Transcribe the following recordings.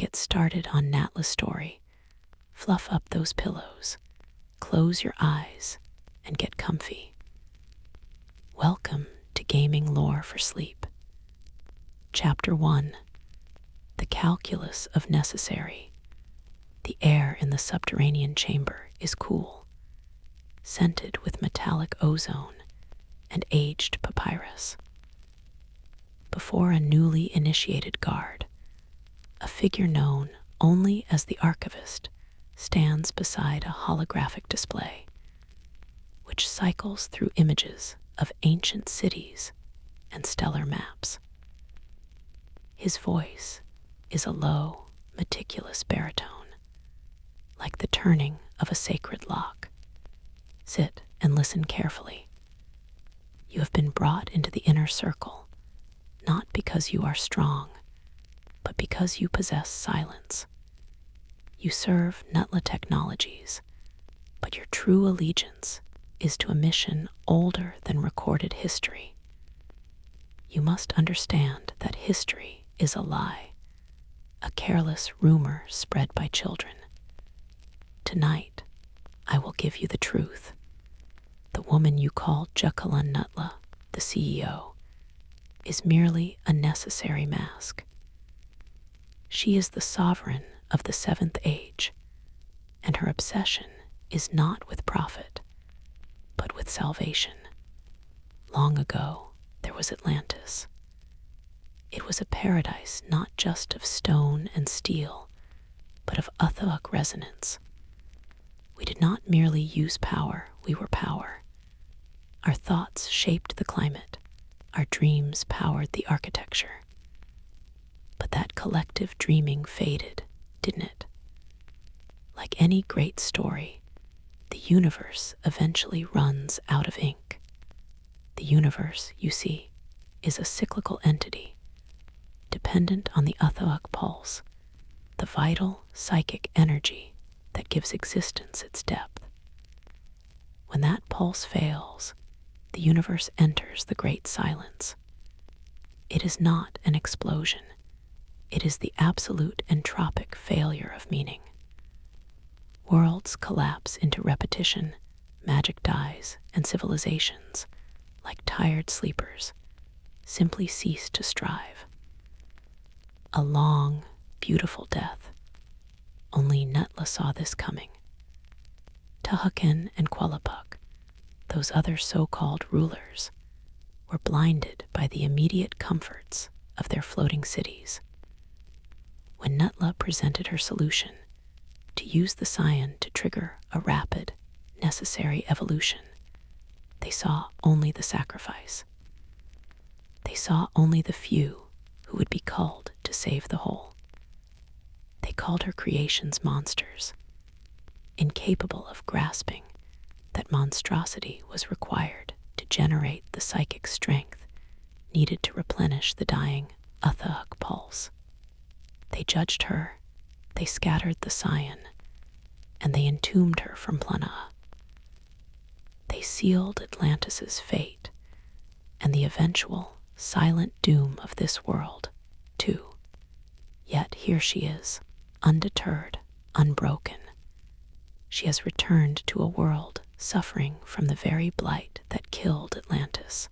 get started on Natla's story, fluff up those pillows, close your eyes, and get comfy. Welcome to Gaming Lore for Sleep. Chapter 1. The Calculus of Necessary. The air in the subterranean chamber is cool, scented with metallic ozone and aged papyrus. Before a newly initiated guard, a figure known only as the Archivist stands beside a holographic display, which cycles through images of ancient cities and stellar maps. His voice is a low, meticulous baritone, like the turning of a sacred lock. Sit and listen carefully. You have been brought into the inner circle, not because you are strong, but because you possess silence. You serve Natla Technologies, but your true allegiance is to a mission older than recorded history. You must understand that history is a lie, a careless rumor spread by children. Tonight, I will give you the truth. The woman you call Jacqueline Natla, the CEO, is merely a necessary mask. She is the sovereign of the Seventh Age, and her obsession is not with profit, but with salvation. Long ago, there was Atlantis. It was a paradise not just of stone and steel, but of etheric resonance. We did not merely use power, we were power. Our thoughts shaped the climate, our dreams powered the architecture. But that collective dreaming faded, didn't it? Like any great story, the universe eventually runs out of ink. The universe, you see, is a cyclical entity, dependent on the etheric pulse, the vital psychic energy that gives existence its depth. When that pulse fails, the universe enters the great silence. It is not an explosion. It is the absolute entropic failure of meaning. Worlds collapse into repetition, magic dies, and civilizations, like tired sleepers, simply cease to strive. A long, beautiful death. Only Natla saw this coming. Tahaken and Qualapuk, those other so-called rulers, were blinded by the immediate comforts of their floating cities. When Natla presented her solution, to use the Scion to trigger a rapid, necessary evolution, they saw only the sacrifice. They saw only the few who would be culled to save the whole. They called her creations monsters, incapable of grasping that monstrosity was required to generate the psychic strength needed to replenish the dying etheric pulse. They judged her, they scattered the Scion, and they entombed her from Plana. They sealed Atlantis's fate and the eventual silent doom of this world, too. Yet here she is, undeterred, unbroken. She has returned to a world suffering from the very blight that killed Atlantis,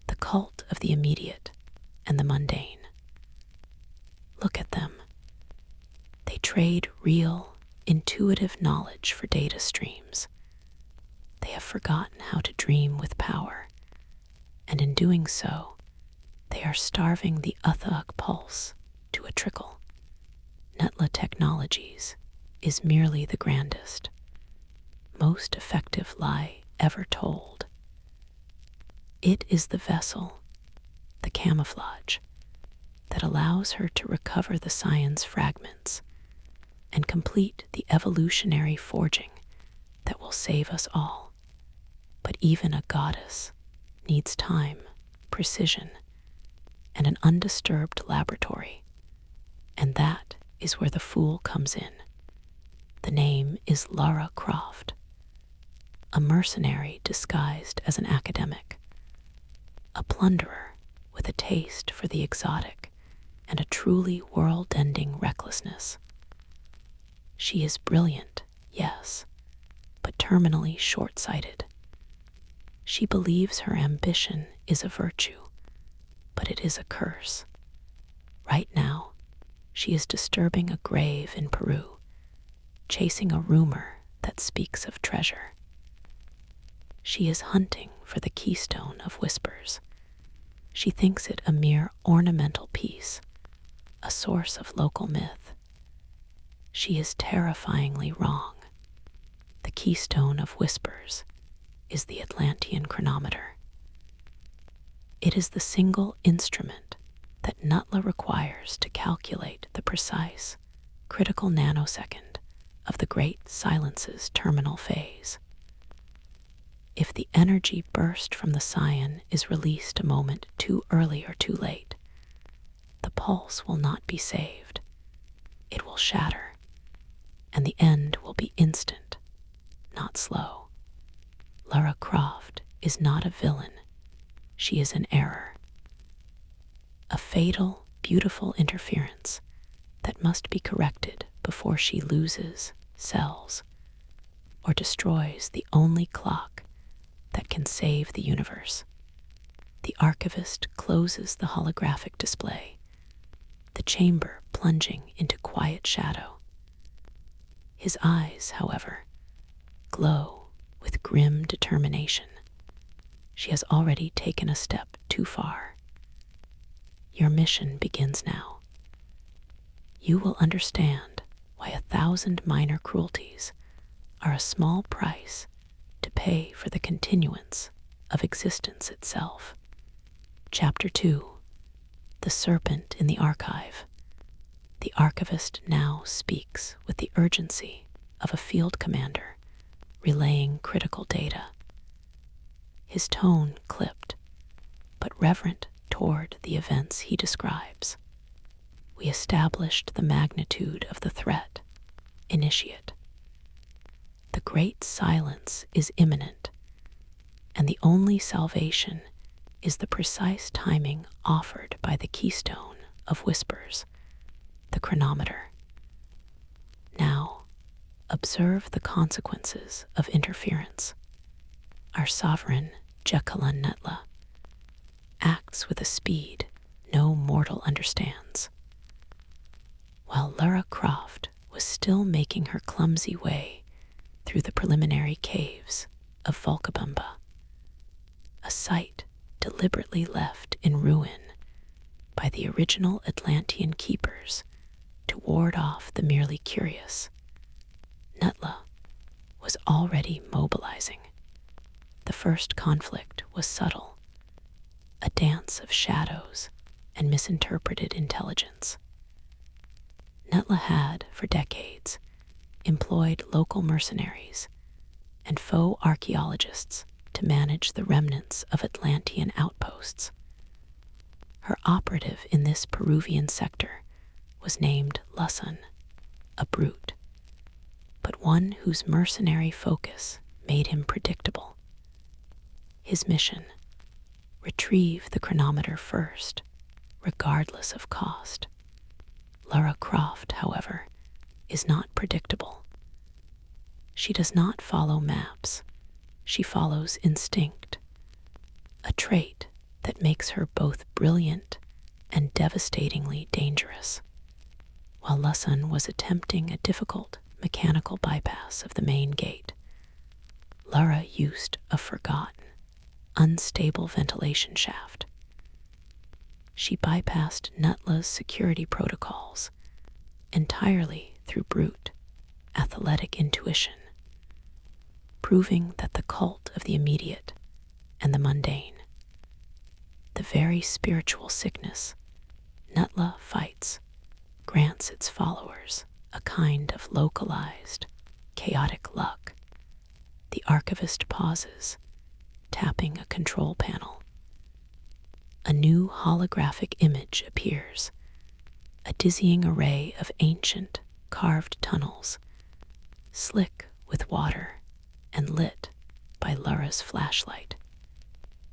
the cult of the immediate and the mundane. Look at them. They trade real, intuitive knowledge for data streams. They have forgotten how to dream with power, and in doing so, they are starving the etheric pulse to a trickle. Natla Technologies is merely the grandest, most effective lie ever told. It is the vessel, the camouflage, that allows her to recover the Scion's fragments and complete the evolutionary forging that will save us all. But even a goddess needs time, precision, and an undisturbed laboratory. And that is where the fool comes in. The name is Lara Croft, a mercenary disguised as an academic, a plunderer with a taste for the exotic and a truly world-ending recklessness. She is brilliant, yes, but terminally short-sighted. She believes her ambition is a virtue, but it is a curse. Right now, she is disturbing a grave in Peru, chasing a rumor that speaks of treasure. She is hunting for the keystone of whispers. She thinks it a mere ornamental piece, a source of local myth. She is terrifyingly wrong. The keystone of whispers is the Atlantean chronometer. It is the single instrument that Natla requires to calculate the precise, critical nanosecond of the Great Silence's terminal phase. If the energy burst from the Scion is released a moment too early or too late, the pulse will not be saved. It will shatter, and the end will be instant, not slow. Lara Croft is not a villain. She is an error. A fatal, beautiful interference that must be corrected before she loses, sells, or destroys the only clock that can save the universe. The archivist closes the holographic display, the chamber plunging into quiet shadow. His eyes, however, glow with grim determination. She has already taken a step too far. Your mission begins now. You will understand why 1,000 minor cruelties are a small price to pay for the continuance of existence itself. Chapter 2. The Serpent in the Archive. The archivist now speaks with the urgency of a field commander relaying critical data. His tone clipped, but reverent toward the events he describes. We established the magnitude of the threat. Initiate. The Great Silence is imminent, and the only salvation is the precise timing offered by the keystone of whispers, the chronometer. Now, observe the consequences of interference. Our sovereign, Jacqueline Natla, acts with a speed no mortal understands. While Lara Croft was still making her clumsy way through the preliminary caves of Volcabamba, a site deliberately left in ruin by the original Atlantean keepers to ward off the merely curious, Natla was already mobilizing. The first conflict was subtle, a dance of shadows and misinterpreted intelligence. Natla had, for decades, employed local mercenaries and faux archaeologists to manage the remnants of Atlantean outposts. Her operative in this Peruvian sector was named Lussan, a brute, but one whose mercenary focus made him predictable. His mission: retrieve the chronometer first, regardless of cost. Lara Croft, however, is not predictable. She does not follow maps. She follows instinct, a trait that makes her both brilliant and devastatingly dangerous. While Lussan was attempting a difficult mechanical bypass of the main gate, Lara used a forgotten, unstable ventilation shaft. She bypassed Natla's security protocols entirely through brute, athletic intuition, proving that the cult of the immediate and the mundane, the very spiritual sickness Natla fights, grants its followers a kind of localized, chaotic luck. The archivist pauses, tapping a control panel. A new holographic image appears, a dizzying array of ancient, carved tunnels, slick with water and lit by Lara's flashlight.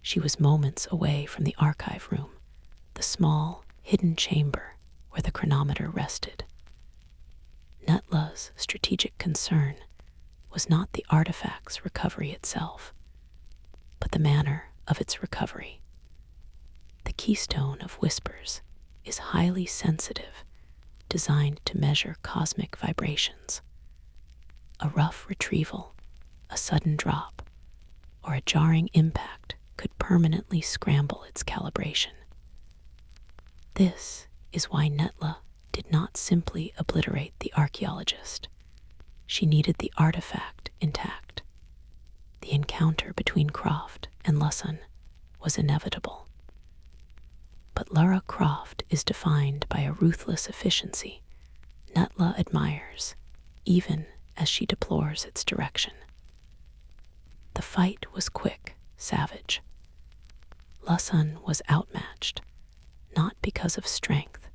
She was moments away from the archive room, the small, hidden chamber where the chronometer rested. Natla's strategic concern was not the artifact's recovery itself, but the manner of its recovery. The keystone of whispers is highly sensitive, designed to measure cosmic vibrations. A rough retrieval, a sudden drop, or a jarring impact could permanently scramble its calibration. This is why Natla did not simply obliterate the archaeologist. She needed the artifact intact. The encounter between Croft and Lusson was inevitable. But Lara Croft is defined by a ruthless efficiency Natla admires, even as she deplores its direction. The fight was quick, savage. Lusson was outmatched, not because of strength,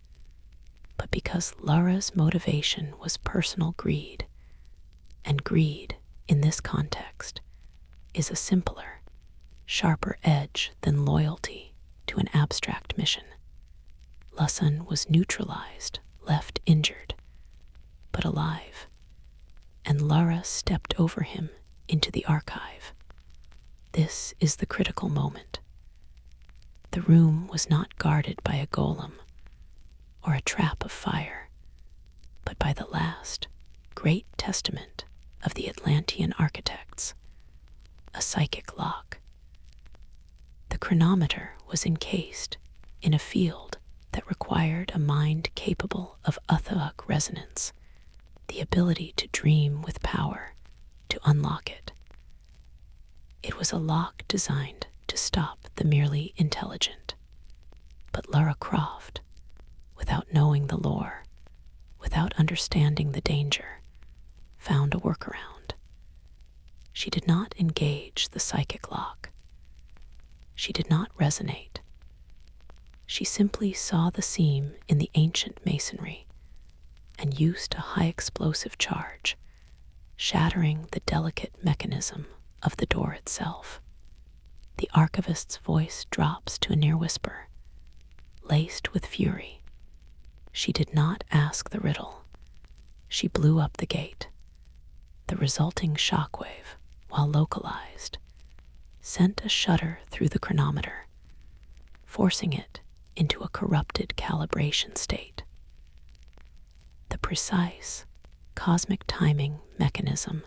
but because Lara's motivation was personal greed, and greed, in this context, is a simpler, sharper edge than loyalty to an abstract mission. Lusson was neutralized, left injured, but alive, and Lara stepped over him into the archive. This is the critical moment. The room was not guarded by a golem or a trap of fire, but by the last, great testament of the Atlantean architects, a psychic lock. The chronometer was encased in a field that required a mind capable of Uthook resonance, the ability to dream with power, to unlock it. It was a lock designed to stop the merely intelligent. But Lara Croft, without knowing the lore, without understanding the danger, found a workaround. She did not engage the psychic lock. She did not resonate. She simply saw the seam in the ancient masonry and used a high explosive charge, shattering the delicate mechanism of the door itself. The archivist's voice drops to a near whisper, laced with fury. She did not ask the riddle. She blew up the gate. The resulting shockwave, while localized, sent a shudder through the chronometer, forcing it into a corrupted calibration state. The precise, cosmic timing mechanism,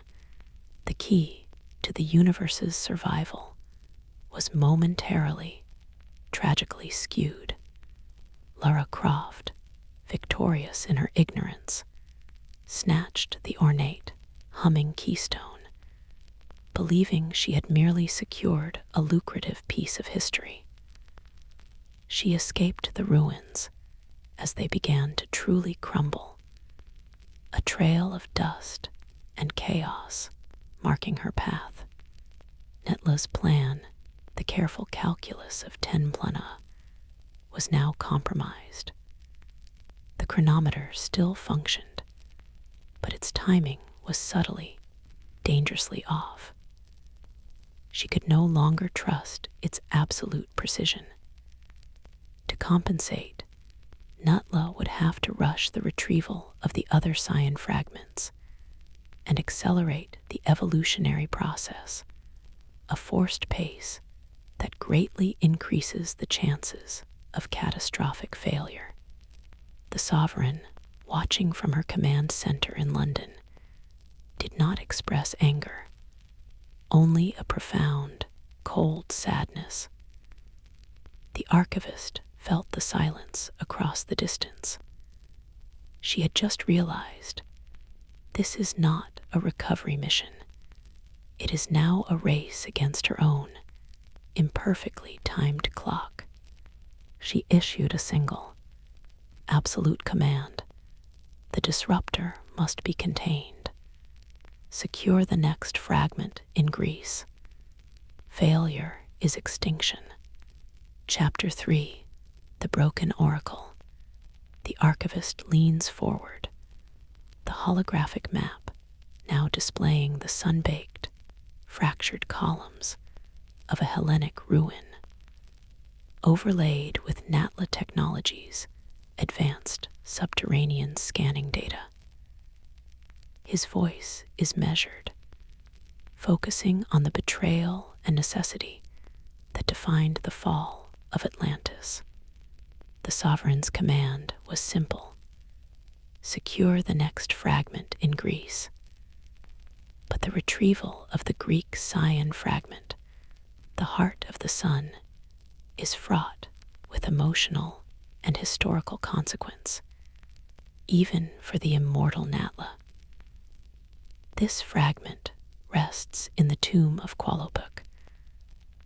the key to the universe's survival, was momentarily, tragically skewed. Lara Croft, victorious in her ignorance, snatched the ornate, humming keystone, believing she had merely secured a lucrative piece of history. She escaped the ruins as they began to truly crumble, a trail of dust and chaos marking her path. Natla's plan, the careful calculus of 10 plana, was now compromised. The chronometer still functioned, but its timing was subtly, dangerously off. She could no longer trust its absolute precision. To compensate, Natla would have to rush the retrieval of the other Scion fragments and accelerate the evolutionary process, a forced pace that greatly increases the chances of catastrophic failure. The Sovereign, watching from her command center in London, did not express anger, only a profound, cold sadness. The archivist felt the silence across the distance. She had just realized this is not a recovery mission. It is now a race against her own, imperfectly timed clock. She issued a single, absolute command. The disruptor must be contained. Secure the next fragment in Greece. Failure is extinction. Chapter 3, The Broken Oracle. The archivist leans forward, the holographic map now displaying the sun-baked, fractured columns of a Hellenic ruin, overlaid with Natla Technologies' advanced subterranean scanning data. His voice is measured, focusing on the betrayal and necessity that defined the fall of Atlantis. The sovereign's command was simple: secure the next fragment in Greece. But the retrieval of the Greek Scion fragment, the heart of the sun, is fraught with emotional and historical consequence, even for the immortal Natla. This fragment rests in the tomb of Qualopuk,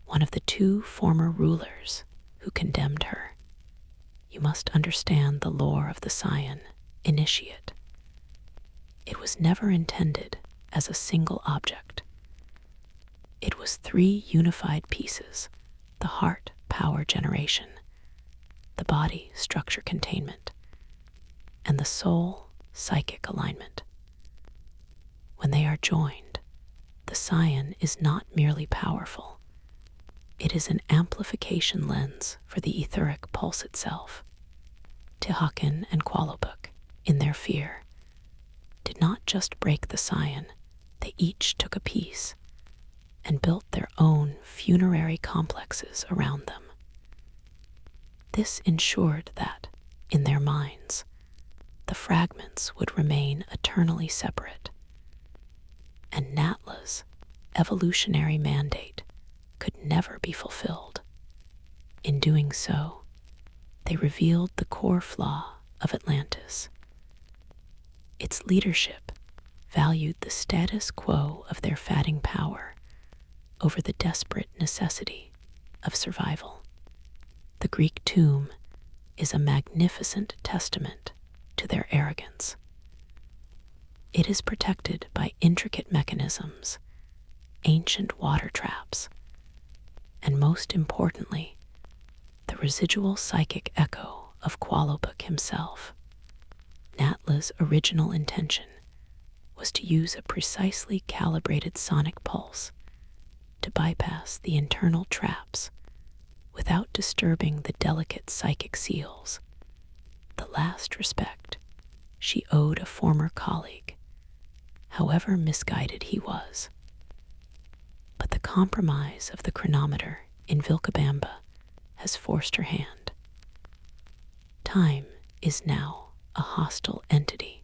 one of the two former rulers who condemned her. You must understand the lore of the Scion, initiate. It was never intended as a single object. It was three unified pieces: the heart, power generation; the body, structure containment; and the soul, psychic alignment. When they are joined, the Scion is not merely powerful. It is an amplification lens for the etheric pulse itself. Tihakin and Qualopuk, in their fear, did not just break the Scion, they each took a piece and built their own funerary complexes around them. This ensured that, in their minds, the fragments would remain eternally separate, and Natla's evolutionary mandate could never be fulfilled. In doing so, they revealed the core flaw of Atlantis. Its leadership valued the status quo of their fatting power over the desperate necessity of survival. The Greek tomb is a magnificent testament to their arrogance. It is protected by intricate mechanisms, ancient water traps, and most importantly, the residual psychic echo of Qualopuk himself. Natla's original intention was to use a precisely calibrated sonic pulse to bypass the internal traps without disturbing the delicate psychic seals, the last respect she owed a former colleague, however misguided he was. But the compromise of the chronometer in Vilcabamba has forced her hand. Time is now a hostile entity.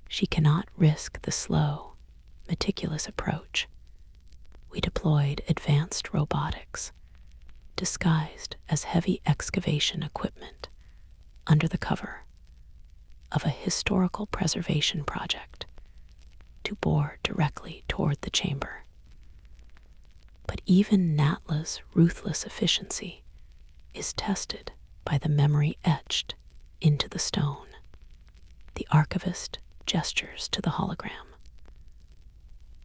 She cannot risk the slow, meticulous approach. We deployed advanced robotics, disguised as heavy excavation equipment, under the cover of a historical preservation project, to bore directly toward the chamber. But even Natla's ruthless efficiency is tested by the memory etched into the stone. The archivist gestures to the hologram.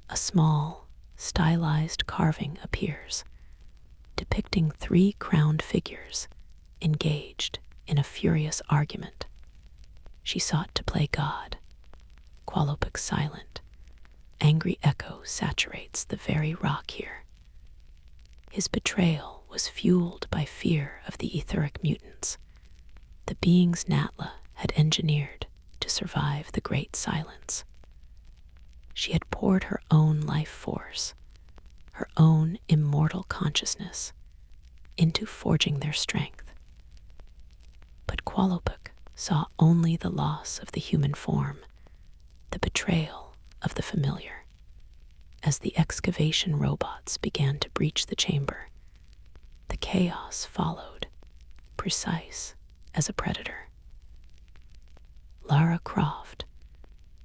A small, stylized carving appears, depicting three crowned figures engaged in a furious argument. She sought to play God. Qualopuk silent. Angry echo saturates the very rock here. His betrayal was fueled by fear of the etheric mutants, the beings Natla had engineered to survive the Great Silence. She had poured her own life force, her own immortal consciousness, into forging their strength. But Qualopuk saw only the loss of the human form, the betrayal of the familiar. As the excavation robots began to breach the chamber, the chaos followed, precise as a predator. Lara Croft,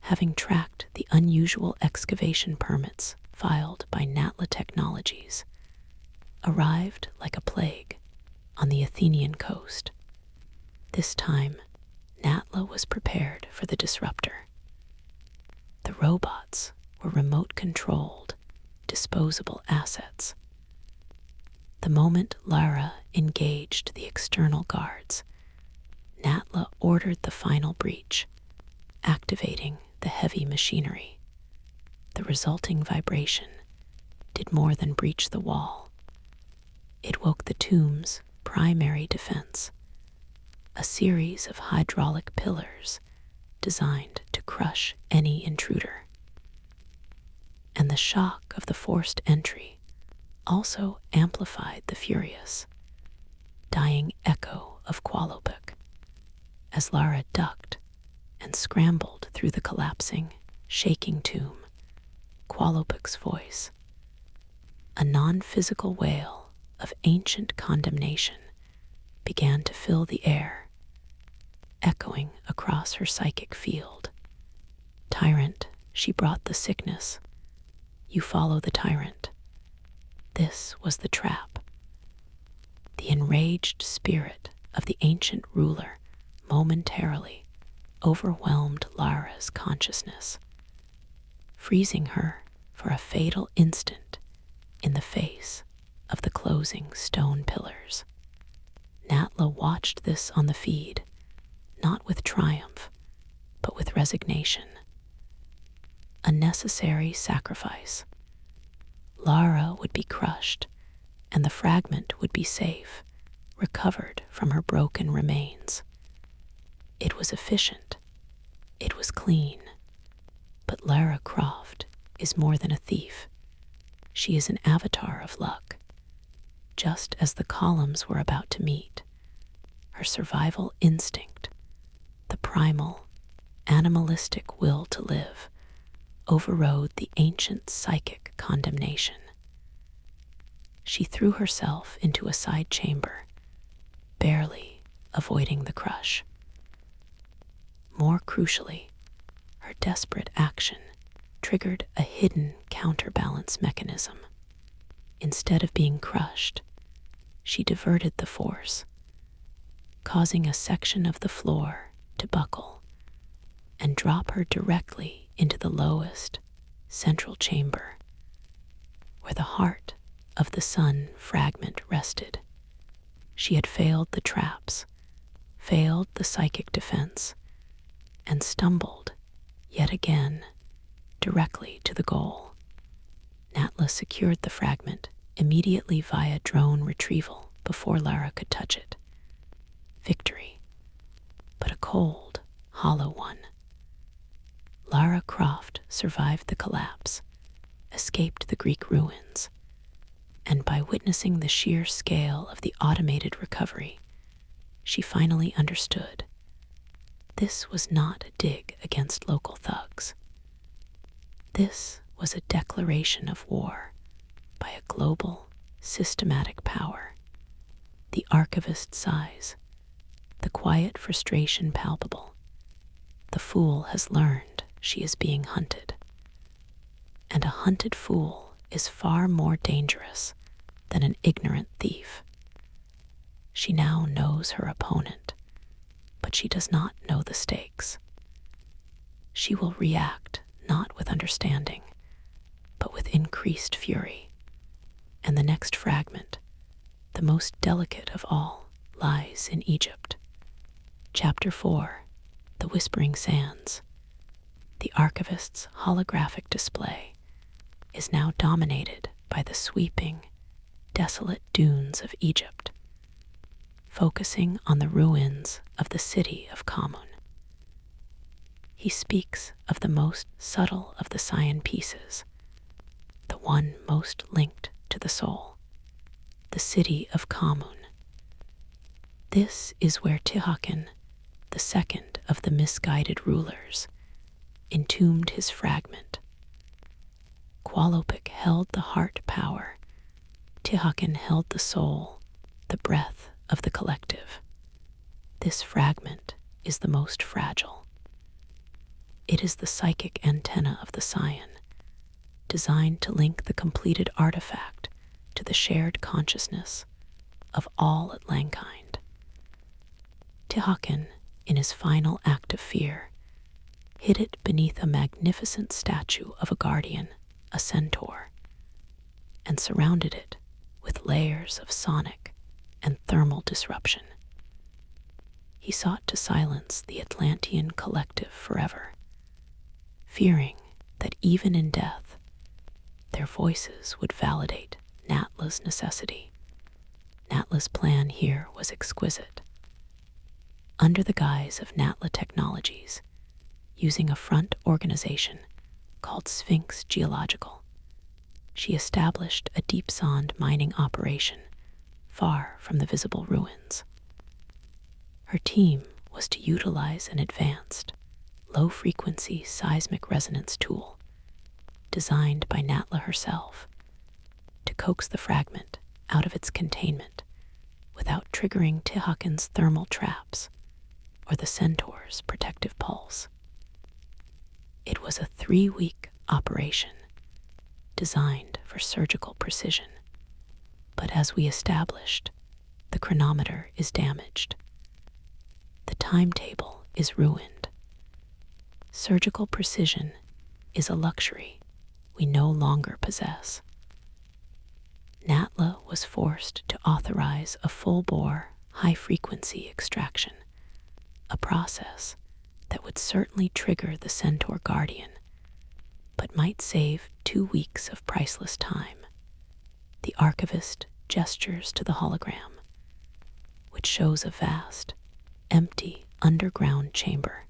having tracked the unusual excavation permits filed by Natla Technologies, arrived like a plague on the Athenian coast. This time, Natla was prepared for the disruptor. The robots were remote-controlled, disposable assets. The moment Lara engaged the external guards, Natla ordered the final breach, activating the heavy machinery. The resulting vibration did more than breach the wall. It woke the tomb's primary defense, a series of hydraulic pillars designed to crush any intruder. And the shock of the forced entry also amplified the furious, dying echo of Qualopec as Lara ducked and scrambled through the collapsing, shaking tomb. Qualopec's voice, a non-physical wail of ancient condemnation, began to fill the air, echoing across her psychic field. Tyrant, she brought the sickness. You follow the tyrant. This was the trap. The enraged spirit of the ancient ruler momentarily overwhelmed Lara's consciousness, freezing her for a fatal instant in the face of the closing stone pillars. Natla watched this on the feed, not with triumph, but with resignation. A necessary sacrifice. Lara would be crushed, and the fragment would be safe, recovered from her broken remains. It was efficient. It was clean. But Lara Croft is more than a thief. She is an avatar of luck. Just as the columns were about to meet, her survival instinct, the primal, animalistic will to live, overrode the ancient psychic condemnation. She threw herself into a side chamber, barely avoiding the crush. More crucially, her desperate action triggered a hidden counterbalance mechanism. Instead of being crushed, she diverted the force, causing a section of the floor to buckle and drop her directly into the lowest, central chamber, where the heart of the sun fragment rested. She had failed the traps, failed the psychic defense, and stumbled, yet again, directly to the goal. Natla secured the fragment immediately via drone retrieval before Lara could touch it. Victory, but a cold, hollow one. Lara Croft survived the collapse, escaped the Greek ruins, and by witnessing the sheer scale of the automated recovery, she finally understood. This was not a dig against local thugs. This was a declaration of war by a global, systematic power. The archivist sighs, the quiet frustration palpable. The fool has learned she is being hunted. And a hunted fool is far more dangerous than an ignorant thief. She now knows her opponent, but she does not know the stakes. She will react not with understanding, but with increased fury. And the next fragment, the most delicate of all, lies in Egypt. Chapter 4, The Whispering Sands. The archivist's holographic display is now dominated by the sweeping, desolate dunes of Egypt, focusing on the ruins of the city of Khamun. He speaks of the most subtle of the Scion pieces, the one most linked to the soul, the city of Khamun. This is where Tihaken, the second of the misguided rulers, entombed his fragment. Qualopec held the heart power. Tihaken held the soul, the breath of the collective. This fragment is the most fragile. It is the psychic antenna of the Scion, designed to link the completed artifact to the shared consciousness of all Atlantean. Tihaken, in his final act of fear, hid it beneath a magnificent statue of a guardian, a centaur, and surrounded it with layers of sonic and thermal disruption. He sought to silence the Atlantean collective forever, fearing that even in death, their voices would validate Natla's necessity. Natla's plan here was exquisite. under the guise of Natla Technologies, using a front organization called Sphinx Geological. She established a deep sand mining operation far from the visible ruins. Her team was to utilize an advanced, low-frequency seismic resonance tool designed by Natla herself to coax the fragment out of its containment without triggering Tihakan's thermal traps or the Centaur's protective pulse. It was a 3-week operation designed for surgical precision, but as we established, the chronometer is damaged. The timetable is ruined. Surgical precision is a luxury we no longer possess. Natla was forced to authorize a full-bore, high-frequency extraction, a process that would certainly trigger the Centaur Guardian, but might save 2 weeks of priceless time. The archivist gestures to the hologram, which shows a vast, empty underground chamber.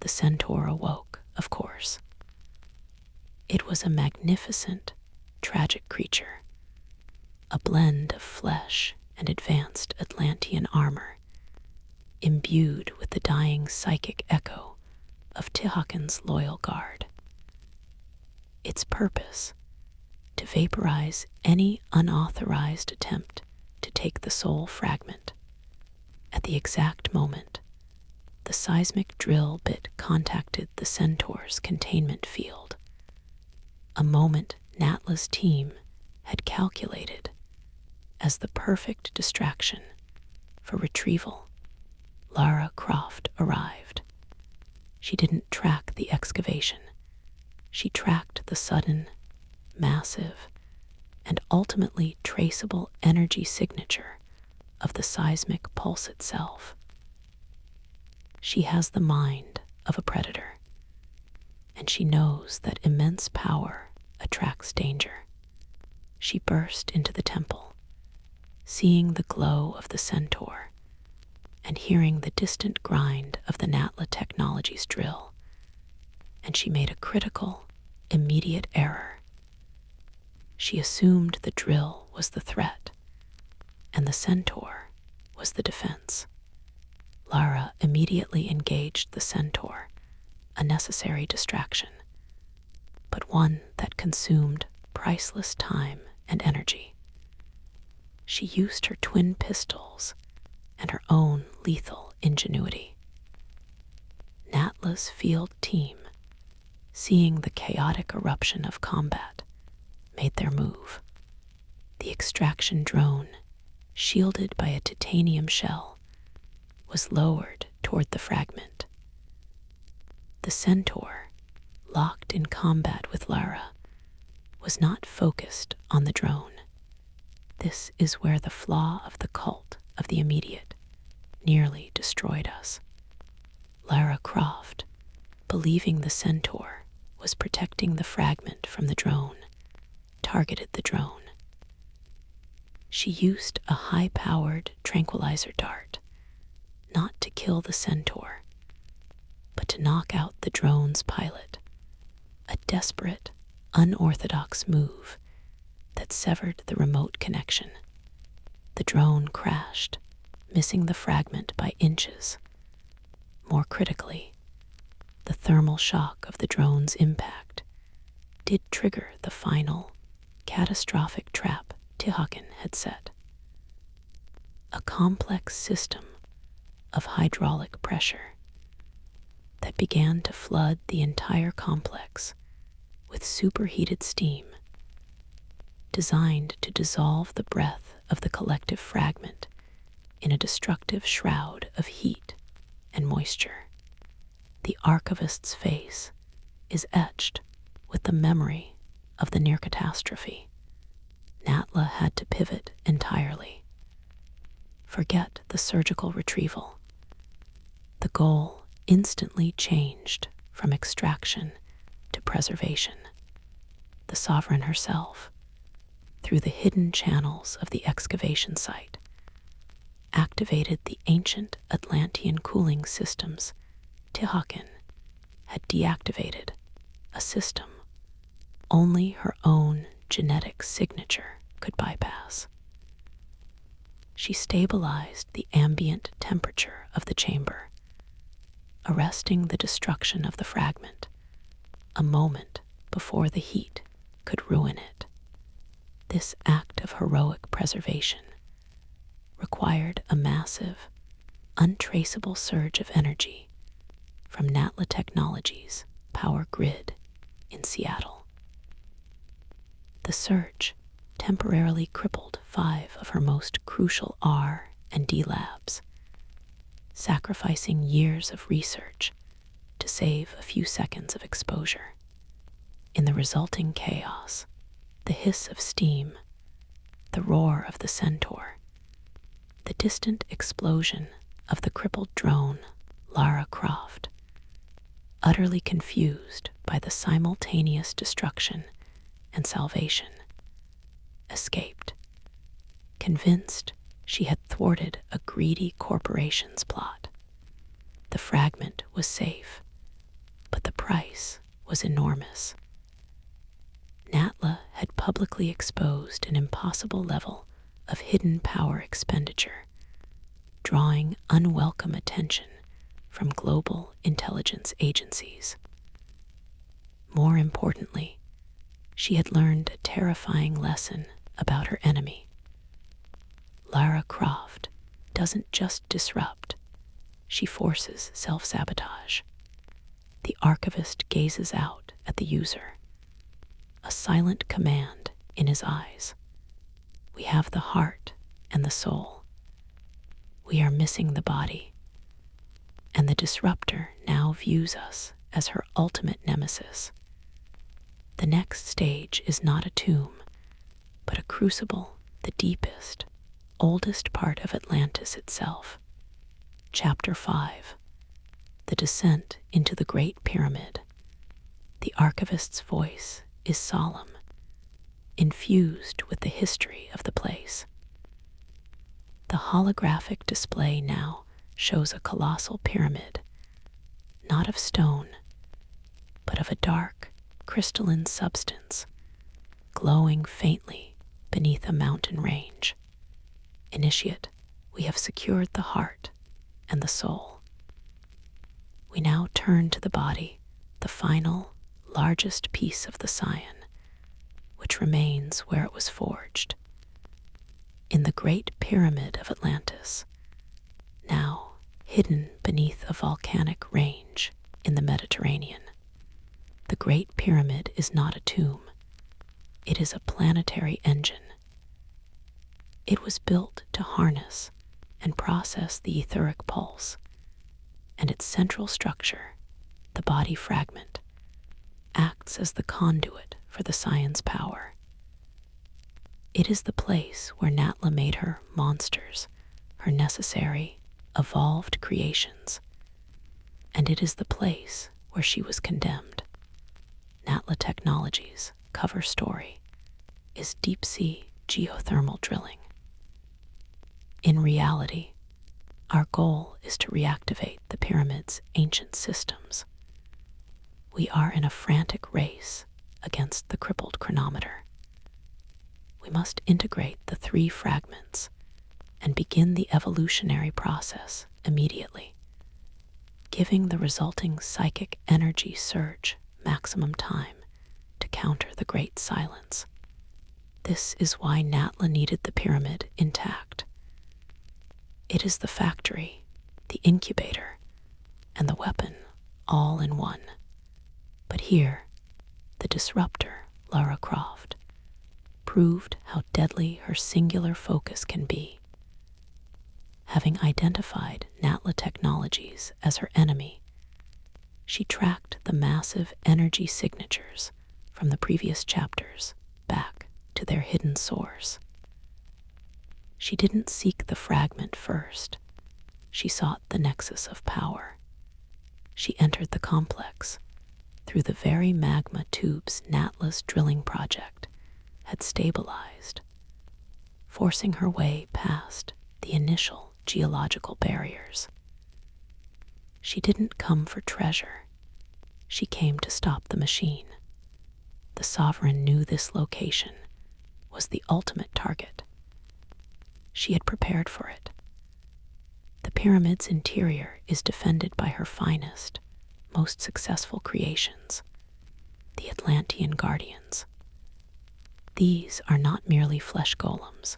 The Centaur awoke, of course. It was a magnificent, tragic creature, a blend of flesh and advanced Atlantean armor, imbued with the dying psychic echo of Tihakan's loyal guard. Its purpose, to vaporize any unauthorized attempt to take the soul fragment. At the exact moment, the seismic drill bit contacted the Centaur's containment field, a moment Natla's team had calculated as the perfect distraction for retrieval. Lara Croft arrived. She didn't track the excavation. She tracked the sudden, massive, and ultimately traceable energy signature of the seismic pulse itself. She has the mind of a predator, and she knows that immense power attracts danger. She burst into the temple, seeing the glow of the Centaur and hearing the distant grind of the Natla Technologies drill, and she made a critical, immediate error. She assumed the drill was the threat, and the Centaur was the defense. Lara immediately engaged the Centaur, a necessary distraction, but one that consumed priceless time and energy. She used her twin pistols and her own lethal ingenuity. Natla's field team, seeing the chaotic eruption of combat, made their move. The extraction drone, shielded by a titanium shell, was lowered toward the fragment. The Centaur, locked in combat with Lara, was not focused on the drone. This is where the flaw of the cult of the immediate nearly destroyed us. Lara Croft, believing the Centaur was protecting the fragment from the drone, targeted the drone. She used a high-powered tranquilizer dart, not to kill the Centaur, but to knock out the drone's pilot, a desperate, unorthodox move that severed the remote connection. The drone crashed, missing the fragment by inches. More critically, the thermal shock of the drone's impact did trigger the final, catastrophic trap Tihakan had set. A complex system of hydraulic pressure that began to flood the entire complex with superheated steam, designed to dissolve the breath of the collective fragment in a destructive shroud of heat and moisture. The archivist's face is etched with the memory of the near catastrophe. Natla had to pivot entirely. Forget the surgical retrieval. The goal instantly changed from extraction to preservation. The sovereign herself, through the hidden channels of the excavation site, activated the ancient Atlantean cooling systems Jacqueline had deactivated, a system only her own genetic signature could bypass. She stabilized the ambient temperature of the chamber, arresting the destruction of the fragment a moment before the heat could ruin it. This act of heroic preservation required a massive, untraceable surge of energy from Natla Technologies' power grid in Seattle. The surge temporarily crippled 5 of her most crucial R&D labs, sacrificing years of research to save a few seconds of exposure. In the resulting chaos, the hiss of steam, the roar of the centaur, the distant explosion of the crippled drone Lara Croft, utterly confused by the simultaneous destruction and salvation, escaped, convinced she had thwarted a greedy corporation's plot. The fragment was safe, but the price was enormous. Natla had publicly exposed an impossible level of hidden power expenditure, drawing unwelcome attention from global intelligence agencies. More importantly, she had learned a terrifying lesson about her enemy. Lara Croft doesn't just disrupt, she forces self-sabotage. The archivist gazes out at the user, a silent command in his eyes. We have the heart and the soul. We are missing the body. And the disruptor now views us as her ultimate nemesis. The next stage is not a tomb, but a crucible, the deepest, oldest part of Atlantis itself. Chapter 5. The Descent into the Great Pyramid. The archivist's voice is solemn, infused with the history of the place. The holographic display now shows a colossal pyramid, not of stone, but of a dark, crystalline substance, glowing faintly beneath a mountain range. Initiate, we have secured the heart and the soul. We now turn to the body, the final, largest piece of the Scion, which remains where it was forged. In the Great Pyramid of Atlantis, now hidden beneath a volcanic range in the Mediterranean. The Great Pyramid is not a tomb. It is a planetary engine. It was built to harness and process the etheric pulse, and its central structure, the body fragment, acts as the conduit for the Scion's power. It is the place where Natla made her monsters, her necessary, evolved creations, and it is the place where she was condemned. Natla Technologies' cover story is deep-sea geothermal drilling. In reality, our goal is to reactivate the pyramid's ancient systems. We are in a frantic race against the crippled chronometer. We must integrate the 3 fragments and begin the evolutionary process immediately, giving the resulting psychic energy surge maximum time to counter the Great Silence. This is why Natla needed the pyramid intact. It is the factory, the incubator, and the weapon all in one. But here, the disruptor, Lara Croft, proved how deadly her singular focus can be. Having identified Natla Technologies as her enemy, she tracked the massive energy signatures from the previous chapters back to their hidden source. She didn't seek the fragment first. She sought the nexus of power. She entered the complex through the very magma tubes Natla's drilling project had stabilized, forcing her way past the initial geological barriers. She didn't come for treasure. She came to stop the machine. The sovereign knew this location was the ultimate target. She had prepared for it. The pyramid's interior is defended by her finest, most successful creations, the Atlantean Guardians. These are not merely flesh golems.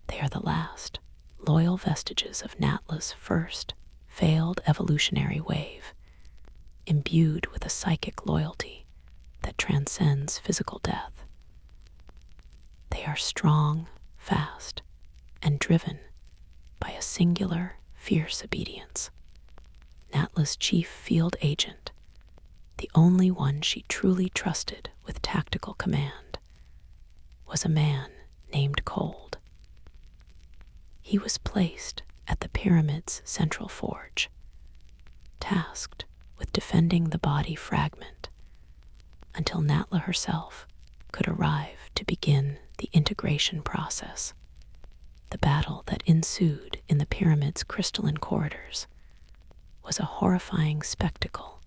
They are the last, loyal vestiges of Natla's first, failed evolutionary wave, imbued with a psychic loyalty that transcends physical death. They are strong, fast, and driven by a singular, fierce obedience. Natla's chief field agent, the only one she truly trusted with tactical command, was a man named Cold. He was placed at the pyramid's central forge, tasked with defending the body fragment until Natla herself could arrive to begin the integration process. The battle that ensued in the pyramid's crystalline corridors was a horrifying spectacle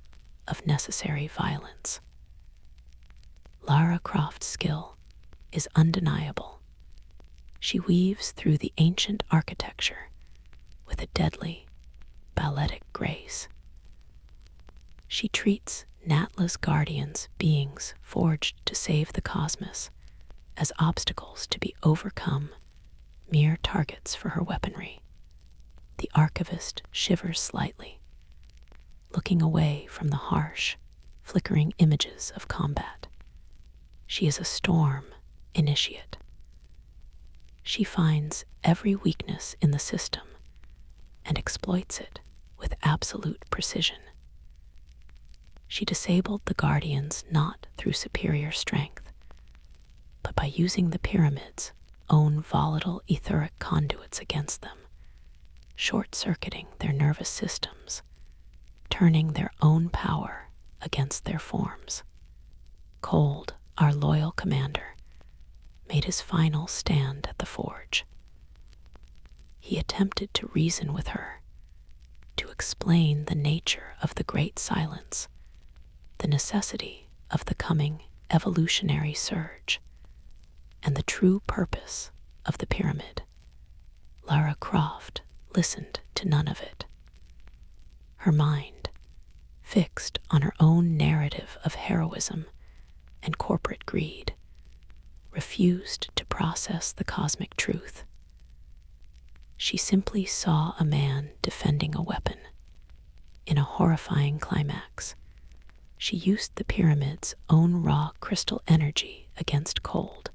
of necessary violence. Lara Croft's skill is undeniable. She weaves through the ancient architecture with a deadly, balletic grace. She treats Natla's guardians, beings forged to save the cosmos, as obstacles to be overcome, mere targets for her weaponry. The archivist shivers slightly, looking away from the harsh, flickering images of combat. She is a storm initiate. She finds every weakness in the system and exploits it with absolute precision. She disabled the Guardians not through superior strength, but by using the pyramid's own volatile etheric conduits against them, short-circuiting their nervous systems, turning their own power against their forms. Cold, our loyal commander, made his final stand at the forge. He attempted to reason with her, to explain the nature of the Great Silence, the necessity of the coming evolutionary surge, and the true purpose of the pyramid. Lara Croft listened to none of it. Her mind, fixed on her own narrative of heroism and corporate greed, refused to process the cosmic truth. She simply saw a man defending a weapon. In a horrifying climax, she used the pyramid's own raw crystal energy against Cold,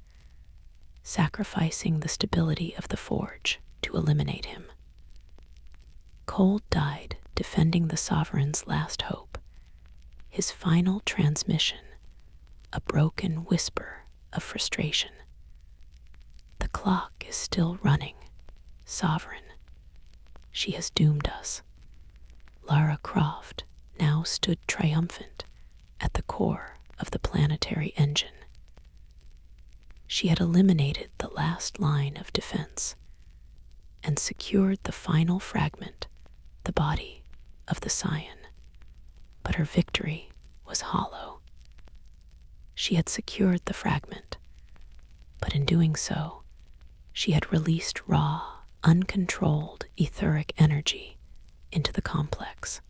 sacrificing the stability of the forge to eliminate him. Cold died defending the sovereign's last hope, his final transmission, a broken whisper of frustration. The clock is still running, Sovereign. She has doomed us. Lara Croft now stood triumphant at the core of the Planetary Engine. She had eliminated the last line of defense and secured the final fragment, the body of the Scion. But her victory was hollow. She had secured the fragment, but in doing so, she had released raw, uncontrolled etheric energy into the complex.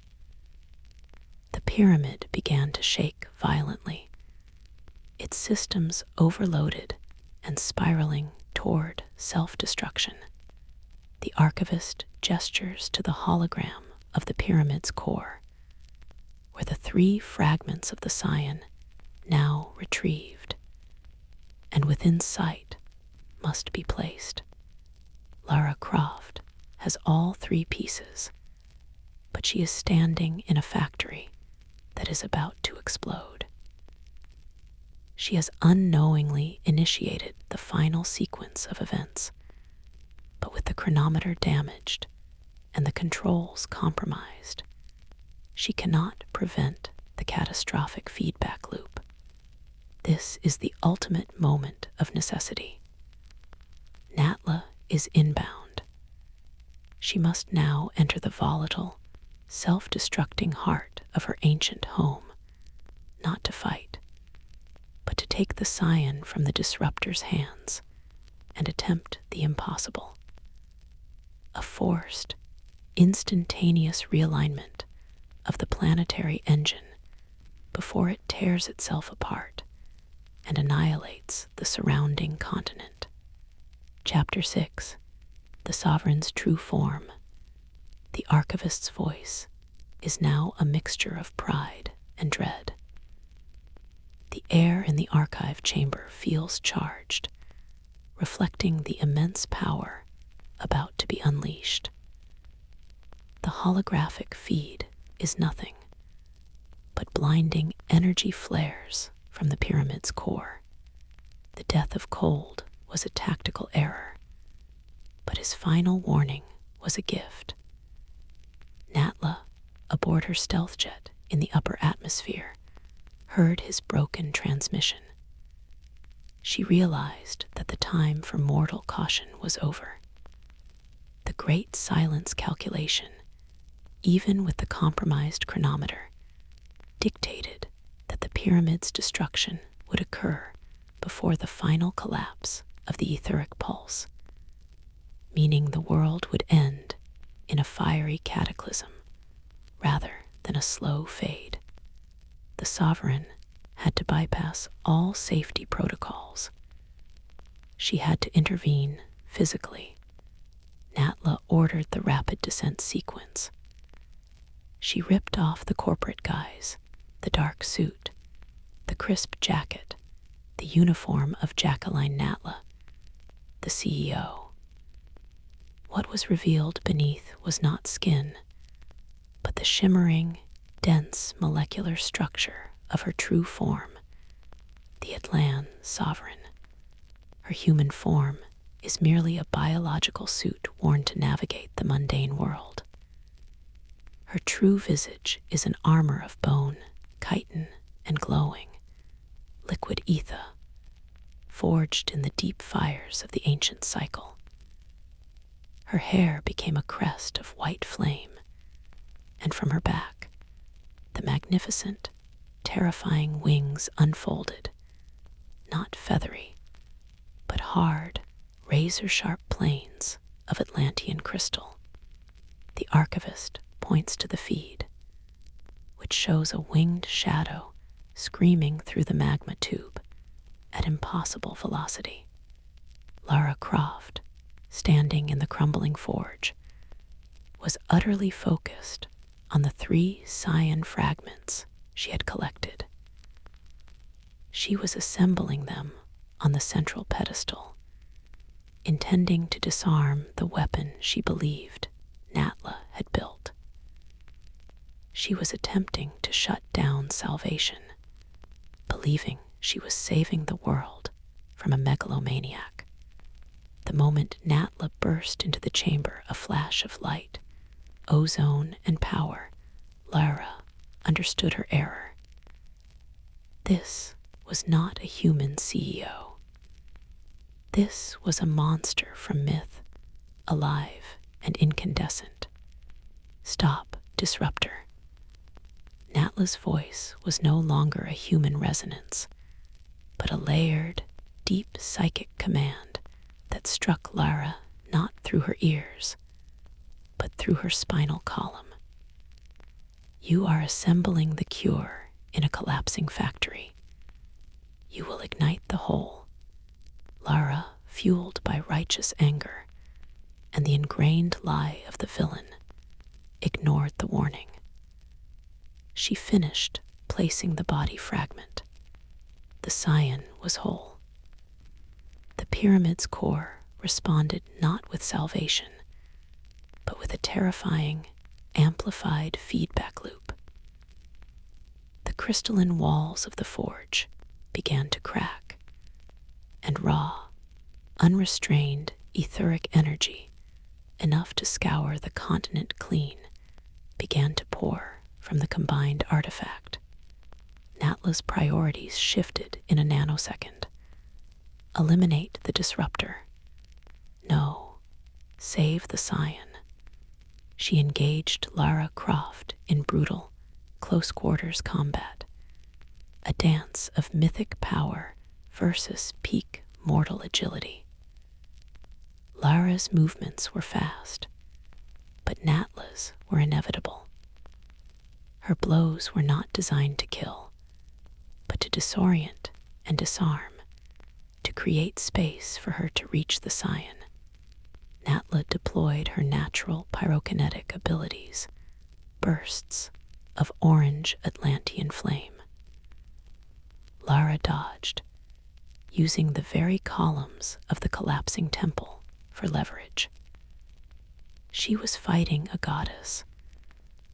The pyramid began to shake violently, its systems overloaded and spiraling toward self-destruction. The archivist gestures to the hologram of the pyramid's core, where the 3 fragments of the Scion, now retrieved, and within sight, must be placed. Lara Croft has all 3 pieces, but she is standing in a factory that is about to explode. She has unknowingly initiated the final sequence of events, but with the chronometer damaged and the controls compromised, she cannot prevent the catastrophic feedback loop. This is the ultimate moment of necessity. Natla is inbound. She must now enter the volatile, self-destructing heart of her ancient home, not to fight, but to take the Scion from the Disruptor's hands and attempt the impossible. A forced, instantaneous realignment of the Planetary Engine before it tears itself apart and annihilates the surrounding continent. Chapter 6. The Sovereign's True Form. The Archivist's voice is now a mixture of pride and dread. The air in the archive chamber feels charged, reflecting the immense power about to be unleashed. The holographic feed is nothing but blinding energy flares from the pyramid's core. The death of Cold was a tactical error, but his final warning was a gift. Natla, aboard her stealth jet in the upper atmosphere, heard his broken transmission. She realized that the time for mortal caution was over. The Great Silence calculation, even with the compromised chronometer, dictated that the pyramid's destruction would occur before the final collapse of the etheric pulse, meaning the world would end in a fiery cataclysm rather than a slow fade. The Sovereign had to bypass all safety protocols. She had to intervene physically. Natla ordered the rapid descent sequence. She ripped off the corporate guise, the dark suit, the crisp jacket, the uniform of Jacqueline Natla, the CEO. What was revealed beneath was not skin, but the shimmering, dense molecular structure of her true form, the Atlantean Sovereign. Her human form is merely a biological suit worn to navigate the mundane world. Her true visage is an armor of bone, chitin, and glowing, liquid ether, forged in the deep fires of the ancient cycle. Her hair became a crest of white flame, and from her back, the magnificent, terrifying wings unfolded, not feathery, but hard, razor-sharp planes of Atlantean crystal. The archivist points to the feed, which shows a winged shadow screaming through the magma tube at impossible velocity. Lara Croft, standing in the crumbling forge, was utterly focused on the 3 Scion fragments she had collected. She was assembling them on the central pedestal, intending to disarm the weapon she believed Natla had built. She was attempting to shut down salvation, believing she was saving the world from a megalomaniac. The moment Natla burst into the chamber a flash of light, ozone, and power, Lara understood her error. This was not a human CEO. This was a monster from myth, alive and incandescent. Stop, Disruptor. Natla's voice was no longer a human resonance, but a layered, deep psychic command that struck Lara not through her ears, but through her spinal column. You are assembling the cure in a collapsing factory. You will ignite the whole. Lara, fueled by righteous anger and the ingrained lie of the villain, ignored the warning. She finished placing the body fragment. The Scion was whole. The pyramid's core responded not with salvation, but with a terrifying, amplified feedback loop. The crystalline walls of the forge began to crack, and raw, unrestrained etheric energy, enough to scour the continent clean, began to pour from the combined artifact. Natla's priorities shifted in a nanosecond. Eliminate the Disruptor. No, save the Scion. she engaged Lara Croft in brutal, close-quarters combat, a dance of mythic power versus peak mortal agility. Lara's movements were fast, but Natla's were inevitable. Her blows were not designed to kill, but to disorient and disarm, to create space for her to reach the Scion. Natla deployed her natural pyrokinetic abilities, bursts of orange Atlantean flame. Lara dodged, using the very columns of the collapsing temple for leverage. She was fighting a goddess,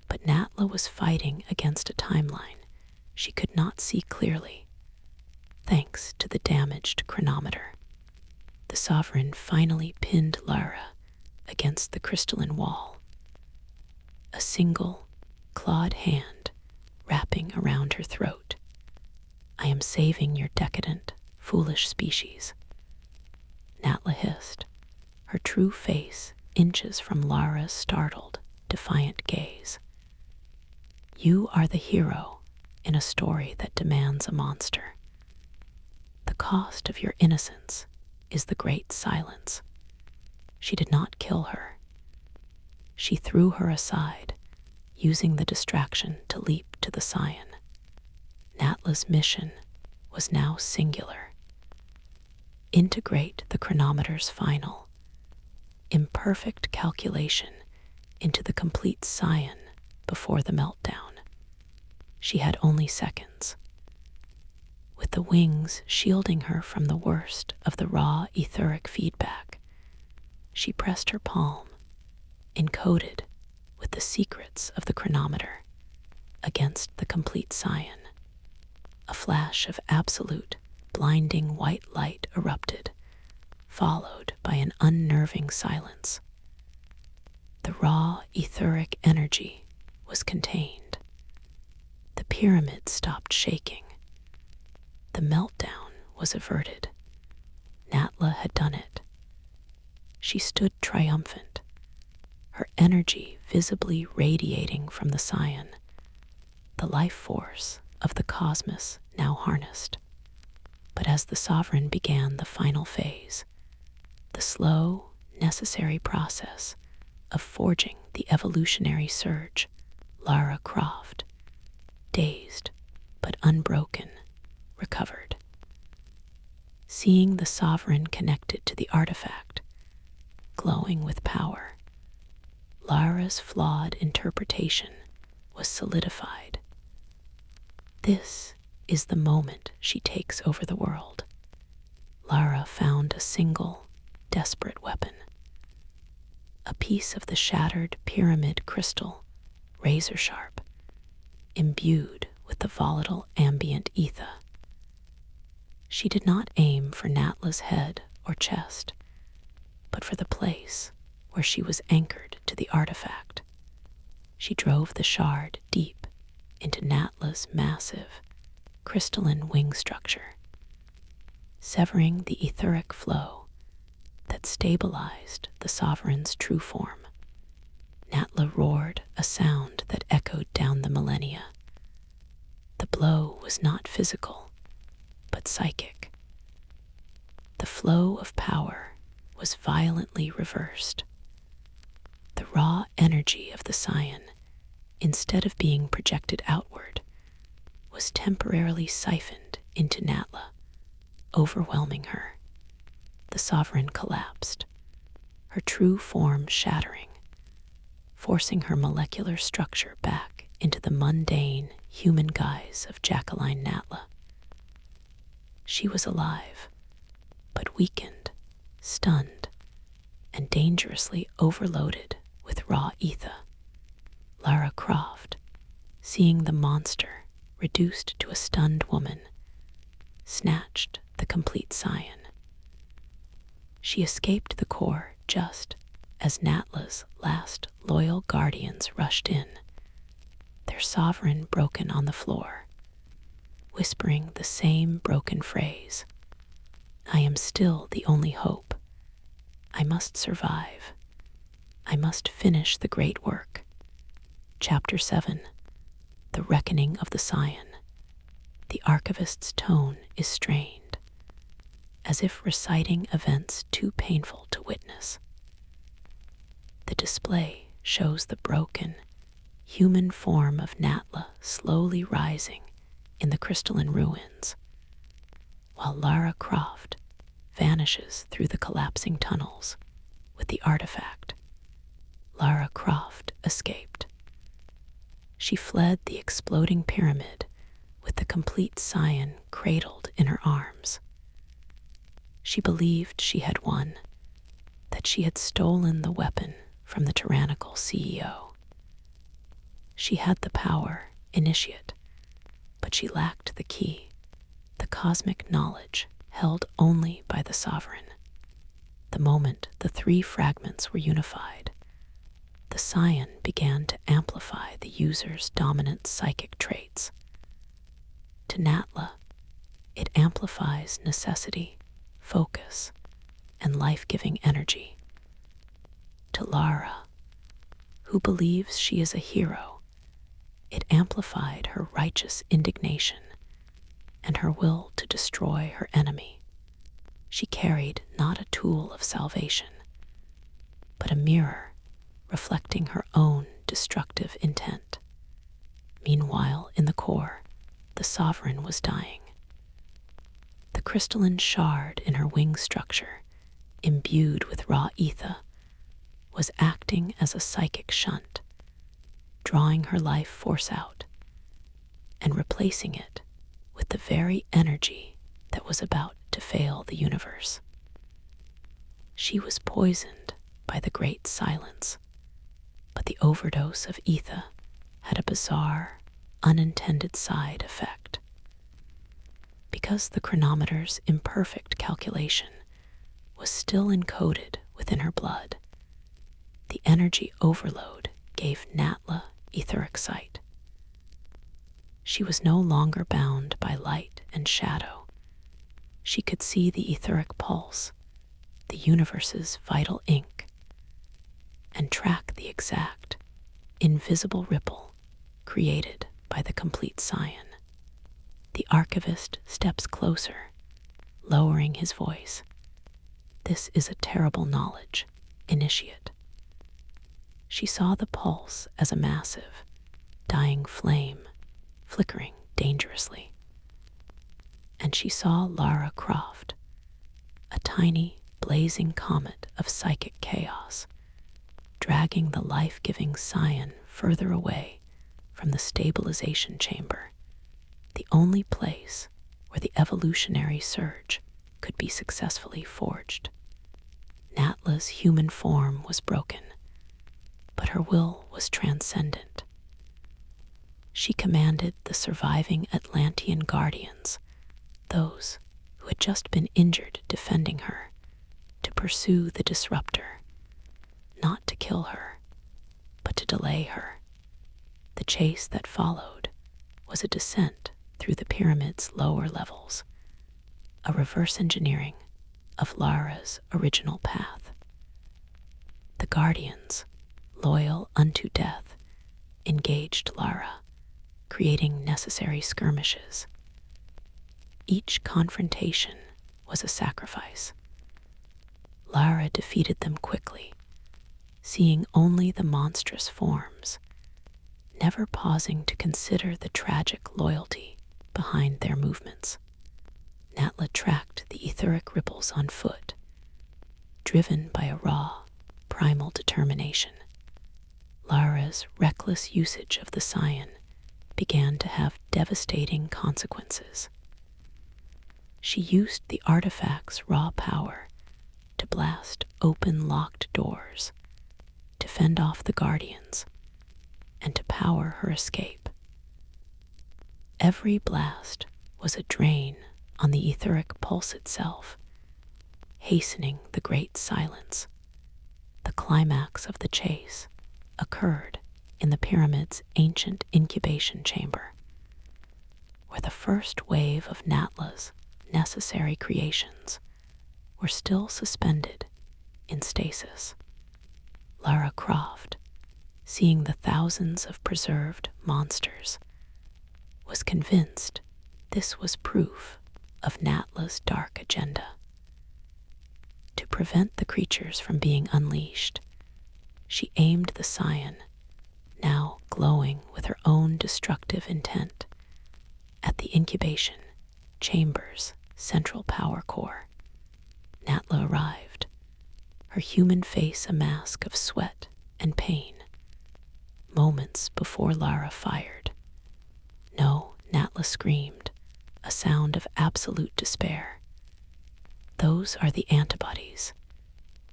but Natla was fighting against a timeline she could not see clearly, thanks to the damaged chronometer. The sovereign finally pinned Lara against the crystalline wall, a single, clawed hand wrapping around her throat. "I am saving your decadent, foolish species," Natla hissed, her true face inches from Lara's startled, defiant gaze. "You are the hero in a story that demands a monster. The cost of your innocence is the great silence." She did not kill her. She threw her aside, using the distraction to leap to the Scion. Natla's mission was now singular. Integrate the chronometer's final, imperfect calculation into the complete Scion before the meltdown. She had only seconds. With the wings shielding her from the worst of the raw etheric feedback, she pressed her palm, encoded with the secrets of the chronometer, against the complete Scion. A flash of absolute, blinding white light erupted, followed by an unnerving silence. The raw etheric energy was contained. The pyramid stopped shaking. The meltdown was averted. Natla had done it. She stood triumphant, her energy visibly radiating from the Scion, the life force of the cosmos now harnessed. But as the sovereign began the final phase, the slow, necessary process of forging the evolutionary surge, Lara Croft, dazed but unbroken, recovered. Seeing the sovereign connected to the artifact, glowing with power, Lara's flawed interpretation was solidified. This is the moment she takes over the world. Lara found a single, desperate weapon. A piece of the shattered pyramid crystal, razor sharp, imbued with the volatile ambient ether. She did not aim for Natla's head or chest, but for the place where she was anchored to the artifact. She drove the shard deep into Natla's massive, crystalline wing structure, severing the etheric flow that stabilized the sovereign's true form. Natla roared a sound that echoed down the millennia. The blow was not physical, but psychic. The flow of power was violently reversed. The raw energy of the Scion, instead of being projected outward, was temporarily siphoned into Natla, overwhelming her. The sovereign collapsed, her true form shattering, forcing her molecular structure back into the mundane human guise of Jacqueline Natla. She was alive, but weakened, stunned, and dangerously overloaded with raw ether. Lara Croft, seeing the monster reduced to a stunned woman, snatched the complete Scion. She escaped the core just as Natla's last loyal guardians rushed in, their sovereign broken on the floor, whispering the same broken phrase, "I am still the only hope. I must survive." I must finish the great work. Chapter 7. The Reckoning of the Scion. The archivist's tone is strained, as if reciting events too painful to witness. The display shows the broken, human form of Natla slowly rising in the crystalline ruins, while Lara Croft vanishes through the collapsing tunnels with the artifact. Lara Croft escaped. She fled the exploding pyramid with the complete Scion cradled in her arms. She believed she had won, that she had stolen the weapon from the tyrannical CEO. She had the power, initiate, but she lacked the key, the cosmic knowledge held only by the sovereign. The moment the three fragments were unified, the Scion began to amplify the user's dominant psychic traits. To Natla, it amplifies necessity, focus, and life-giving energy. To Lara, who believes she is a hero, it amplified her righteous indignation and her will to destroy her enemy. She carried not a tool of salvation, but a mirror reflecting her own destructive intent. Meanwhile, in the core, the sovereign was dying. The crystalline shard in her wing structure, imbued with raw ether, was acting as a psychic shunt, drawing her life force out and replacing it with the very energy that was about to fail the universe. She was poisoned by the great silence, but the overdose of ether had a bizarre, unintended side effect. Because the chronometer's imperfect calculation was still encoded within her blood, the energy overload gave Natla etheric sight. She was no longer bound by light and shadow. She could see the etheric pulse, the universe's vital ink, and track the exact, invisible ripple created by the complete Scion. The archivist steps closer, lowering his voice. This is a terrible knowledge, initiate. She saw the pulse as a massive, dying flame, flickering dangerously. And she saw Lara Croft, a tiny, blazing comet of psychic chaos, dragging the life-giving Scion further away from the stabilization chamber, the only place where the evolutionary surge could be successfully forged. Natla's human form was broken, but her will was transcendent. She commanded the surviving Atlantean guardians, those who had just been injured defending her, to pursue the disruptor, not to kill her, but to delay her. The chase that followed was a descent through the pyramid's lower levels, a reverse engineering of Lara's original path. The guardians, loyal unto death, engaged Lara, creating necessary skirmishes. Each confrontation was a sacrifice. Lara defeated them quickly, seeing only the monstrous forms, never pausing to consider the tragic loyalty behind their movements. Natla tracked the etheric ripples on foot, driven by a raw, primal determination. Lara's reckless usage of the Scion began to have devastating consequences. She used the artifact's raw power to blast open locked doors, to fend off the guardians, and to power her escape. Every blast was a drain on the etheric pulse itself, hastening the great silence. The climax of the chase occurred in the pyramid's ancient incubation chamber, where the first wave of Natla's necessary creations were still suspended in stasis. Lara Croft, seeing the thousands of preserved monsters, was convinced this was proof of Natla's dark agenda. To prevent the creatures from being unleashed, she aimed the Scion, now glowing with her own destructive intent, at the incubation chamber's central power core. Natla arrived, her human face a mask of sweat and pain. Moments before Lara fired. "No," Natla screamed, a sound of absolute despair. "Those are the antibodies.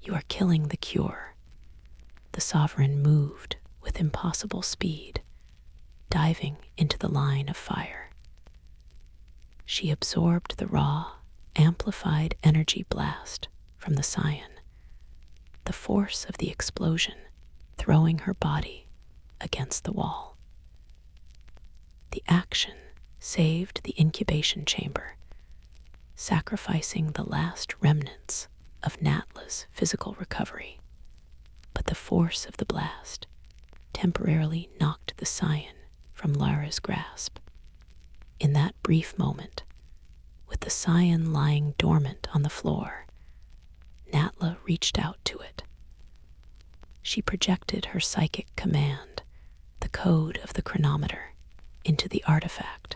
You are killing the cure." The Sovereign moved with impossible speed, diving into the line of fire. She absorbed the raw, amplified energy blast from the Scion, the force of the explosion throwing her body against the wall. The action saved the incubation chamber, sacrificing the last remnants of Natla's physical recovery. But the force of the blast temporarily knocked the Scion from Lara's grasp. In that brief moment, with the Scion lying dormant on the floor, Natla reached out to it. She projected her psychic command, the code of the chronometer, into the artifact.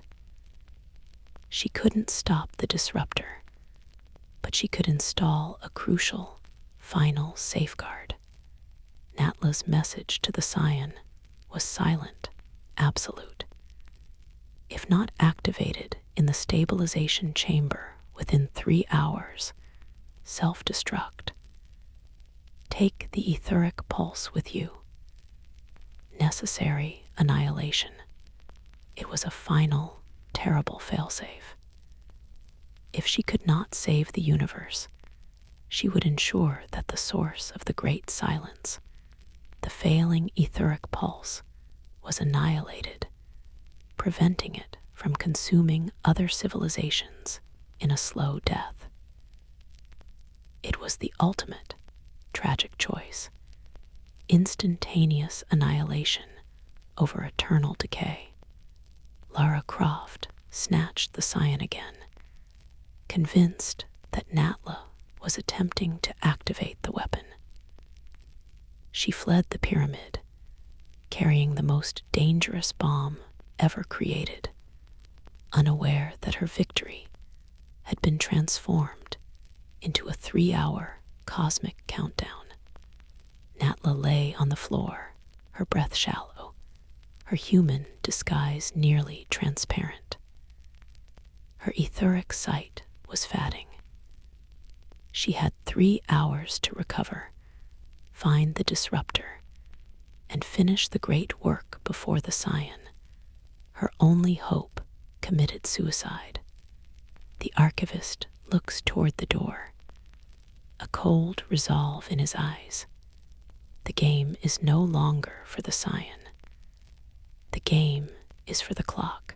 She couldn't stop the disruptor, but she could install a crucial, final safeguard. Natla's message to the Scion was silent, absolute. If not activated in the stabilization chamber within 3 hours, self-destruct. Take the etheric pulse with you. Necessary annihilation. It was a final, terrible failsafe. If she could not save the universe, she would ensure that the source of the great silence, the failing etheric pulse, was annihilated, preventing it from consuming other civilizations in a slow death. It was the ultimate, tragic choice: instantaneous annihilation over eternal decay. Lara Croft snatched the Scion again, convinced that Natla was attempting to activate the weapon. She fled the pyramid, carrying the most dangerous bomb ever created, unaware that her victory had been transformed into a 3-hour cosmic countdown. Natla lay on the floor, her breath shallow, her human disguise nearly transparent. Her etheric sight was fading. She had 3 hours to recover, find the disruptor, and finish the great work before the Scion. Her only hope committed suicide. The archivist looks toward the door, a cold resolve in his eyes. The game is no longer for the Scion. The game is for the clock,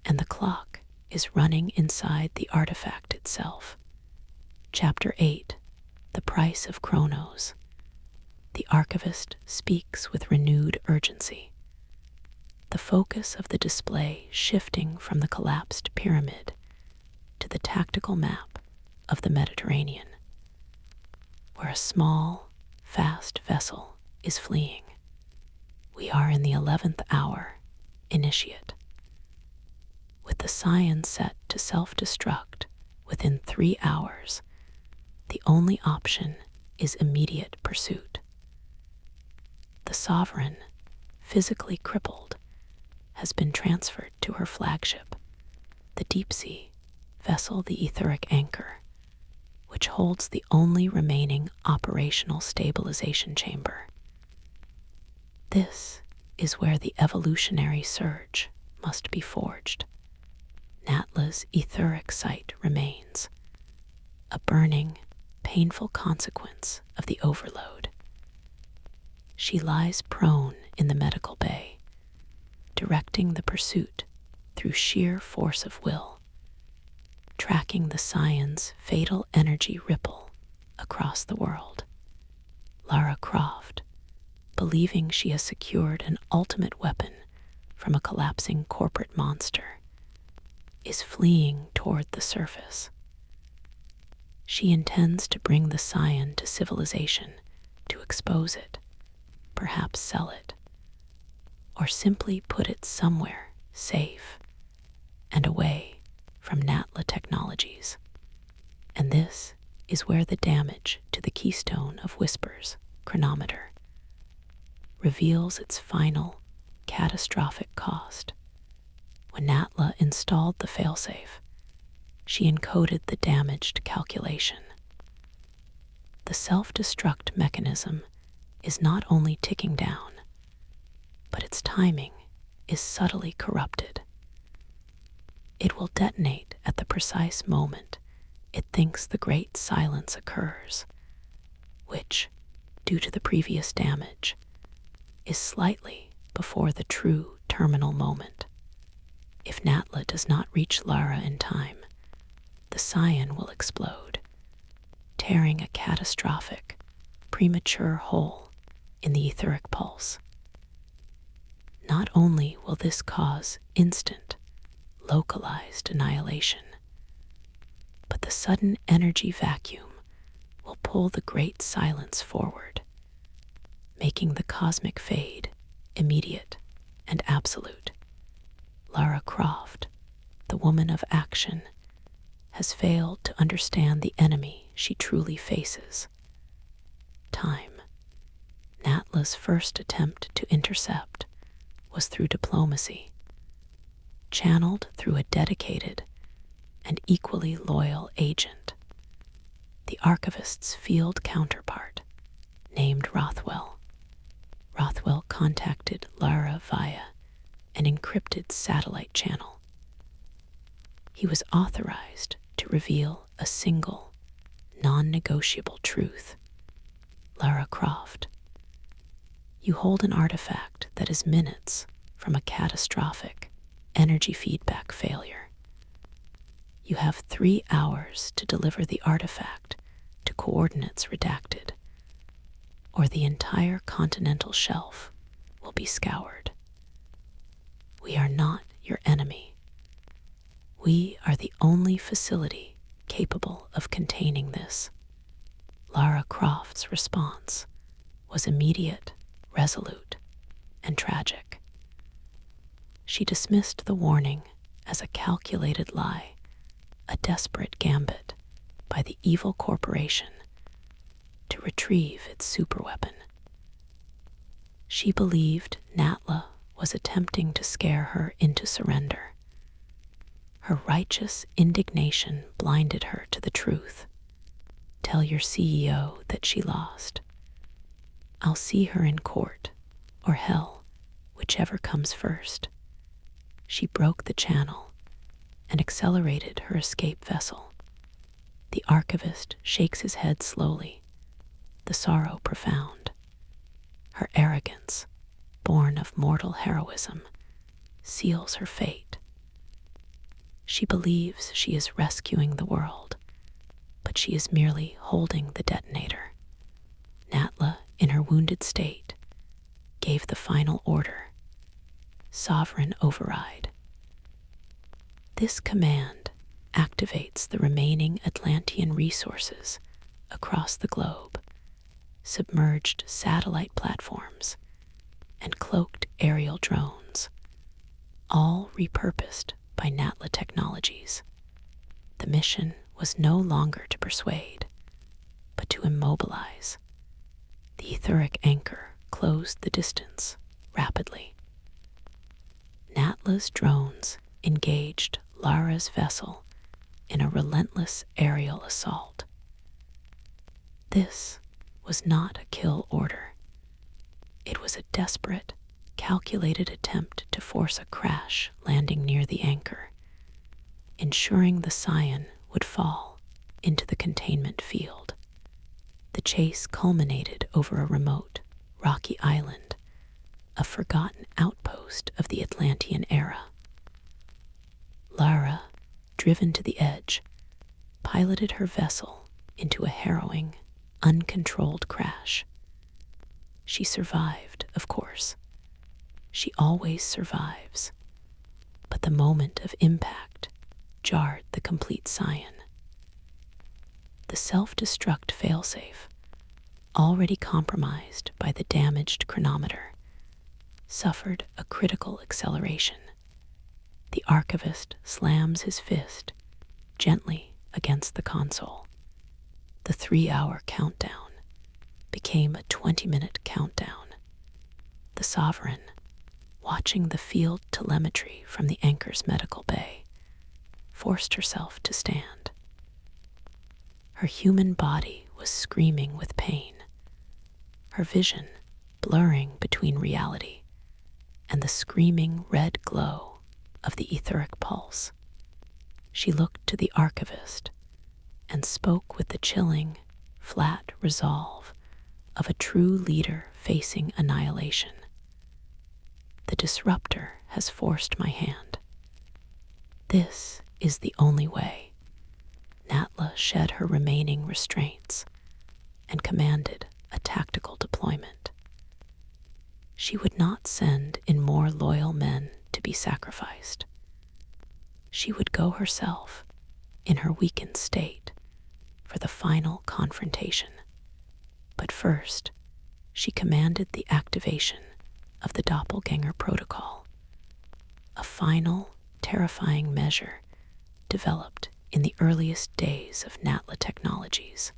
and the clock is running inside the artifact itself. Chapter 8, The Price of Chronos. The archivist speaks with renewed urgency, the focus of the display shifting from the collapsed pyramid to the tactical map of the Mediterranean, where a small, fast vessel is fleeing. We are in the 11th hour, initiate. With the Scion set to self-destruct within 3 hours, the only option is immediate pursuit. The Sovereign, physically crippled, has been transferred to her flagship, the deep-sea vessel, the Etheric Anchor, which holds the only remaining operational stabilization chamber. This is where the Evolutionary Surge must be forged. Natla's etheric sight remains, a burning, painful consequence of the overload. She lies prone in the medical bay, directing the pursuit through sheer force of will, tracking the Scion's fatal energy ripple across the world. Lara Croft, believing she has secured an ultimate weapon from a collapsing corporate monster, is fleeing toward the surface. She intends to bring the Scion to civilization, to expose it, perhaps sell it, or simply put it somewhere safe and away from Natla technologies. And this is where the damage to the keystone of Whispers, Chronometer, reveals its final, catastrophic cost. When Natla installed the failsafe, she encoded the damaged calculation. The self-destruct mechanism is not only ticking down, but its timing is subtly corrupted. It will detonate at the precise moment it thinks the great silence occurs, which, due to the previous damage, is slightly before the true terminal moment. If Natla does not reach Lara in time, the Scion will explode, tearing a catastrophic, premature hole in the etheric pulse. Not only will this cause instant, localized annihilation, but the sudden energy vacuum will pull the great silence forward, making the cosmic fade immediate and absolute. Lara Croft, the woman of action, has failed to understand the enemy she truly faces: time. Natla's first attempt to intercept was through diplomacy, channeled through a dedicated and equally loyal agent, the Archivist's field counterpart, named Rothwell. Rothwell contacted Lara via an encrypted satellite channel. He was authorized to reveal a single, non-negotiable truth. Lara Croft, you hold an artifact that is minutes from a catastrophic energy feedback failure. You have 3 hours to deliver the artifact to coordinates redacted, or the entire continental shelf will be scoured. We are not your enemy. We are the only facility capable of containing this. Lara Croft's response was immediate, resolute, and tragic. She dismissed the warning as a calculated lie, a desperate gambit by the evil corporation to retrieve its superweapon. She believed Natla was attempting to scare her into surrender. Her righteous indignation blinded her to the truth. Tell your CEO that she lost. I'll see her in court, or hell, whichever comes first. She broke the channel and accelerated her escape vessel. The Archivist shakes his head slowly, the sorrow profound. Her arrogance, born of mortal heroism, seals her fate. She believes she is rescuing the world, but she is merely holding the detonator. Natla, in her wounded state, gave the final order: sovereign override. This command activates the remaining Atlantean resources across the globe, submerged satellite platforms, and cloaked aerial drones, all repurposed by Natla Technologies. The mission was no longer to persuade, but to immobilize. The etheric anchor closed the distance rapidly. Natla's drones engaged Lara's vessel in a relentless aerial assault. This was not a kill order. It was a desperate, calculated attempt to force a crash landing near the anchor, ensuring the Scion would fall into the containment field. The chase culminated over a remote, rocky island, a forgotten outpost of the Atlantean era. Lara, driven to the edge, piloted her vessel into a harrowing, uncontrolled crash. She survived, of course. She always survives. But the moment of impact jarred the complete Scion. The self-destruct failsafe, already compromised by the damaged chronometer, suffered a critical acceleration. The archivist slams his fist gently against the console. The 3-hour countdown became a 20-minute countdown. The Sovereign, watching the field telemetry from the anchor's medical bay, forced herself to stand. Her human body was screaming with pain, her vision blurring between reality and the screaming red glow of the etheric pulse. She looked to the archivist and spoke with the chilling, flat resolve of a true leader facing annihilation. The disruptor has forced my hand. This is the only way. Natla shed her remaining restraints and commanded a tactical deployment. She would not send in more loyal men to be sacrificed. She would go herself, in her weakened state, for the final confrontation. But first, she commanded the activation of the doppelganger protocol, a final, terrifying measure developed in the earliest days of Natla technologies.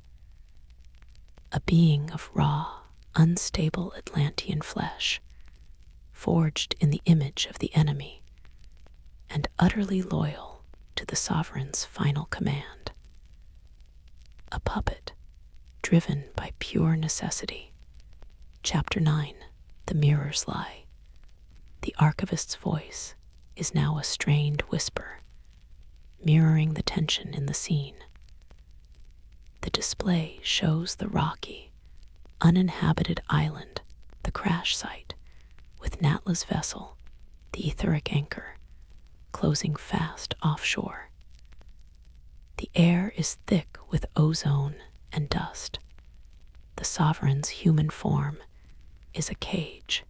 A being of raw, unstable Atlantean flesh, forged in the image of the enemy, and utterly loyal to the Sovereign's final command. A puppet, driven by pure necessity. Chapter 9, The Mirror's Lie. The archivist's voice is now a strained whisper, mirroring the tension in the scene. The display shows the rocky, uninhabited island, the crash site, with Natla's vessel, the etheric anchor, closing fast offshore. The air is thick with ozone and dust. The Sovereign's human form is a cage,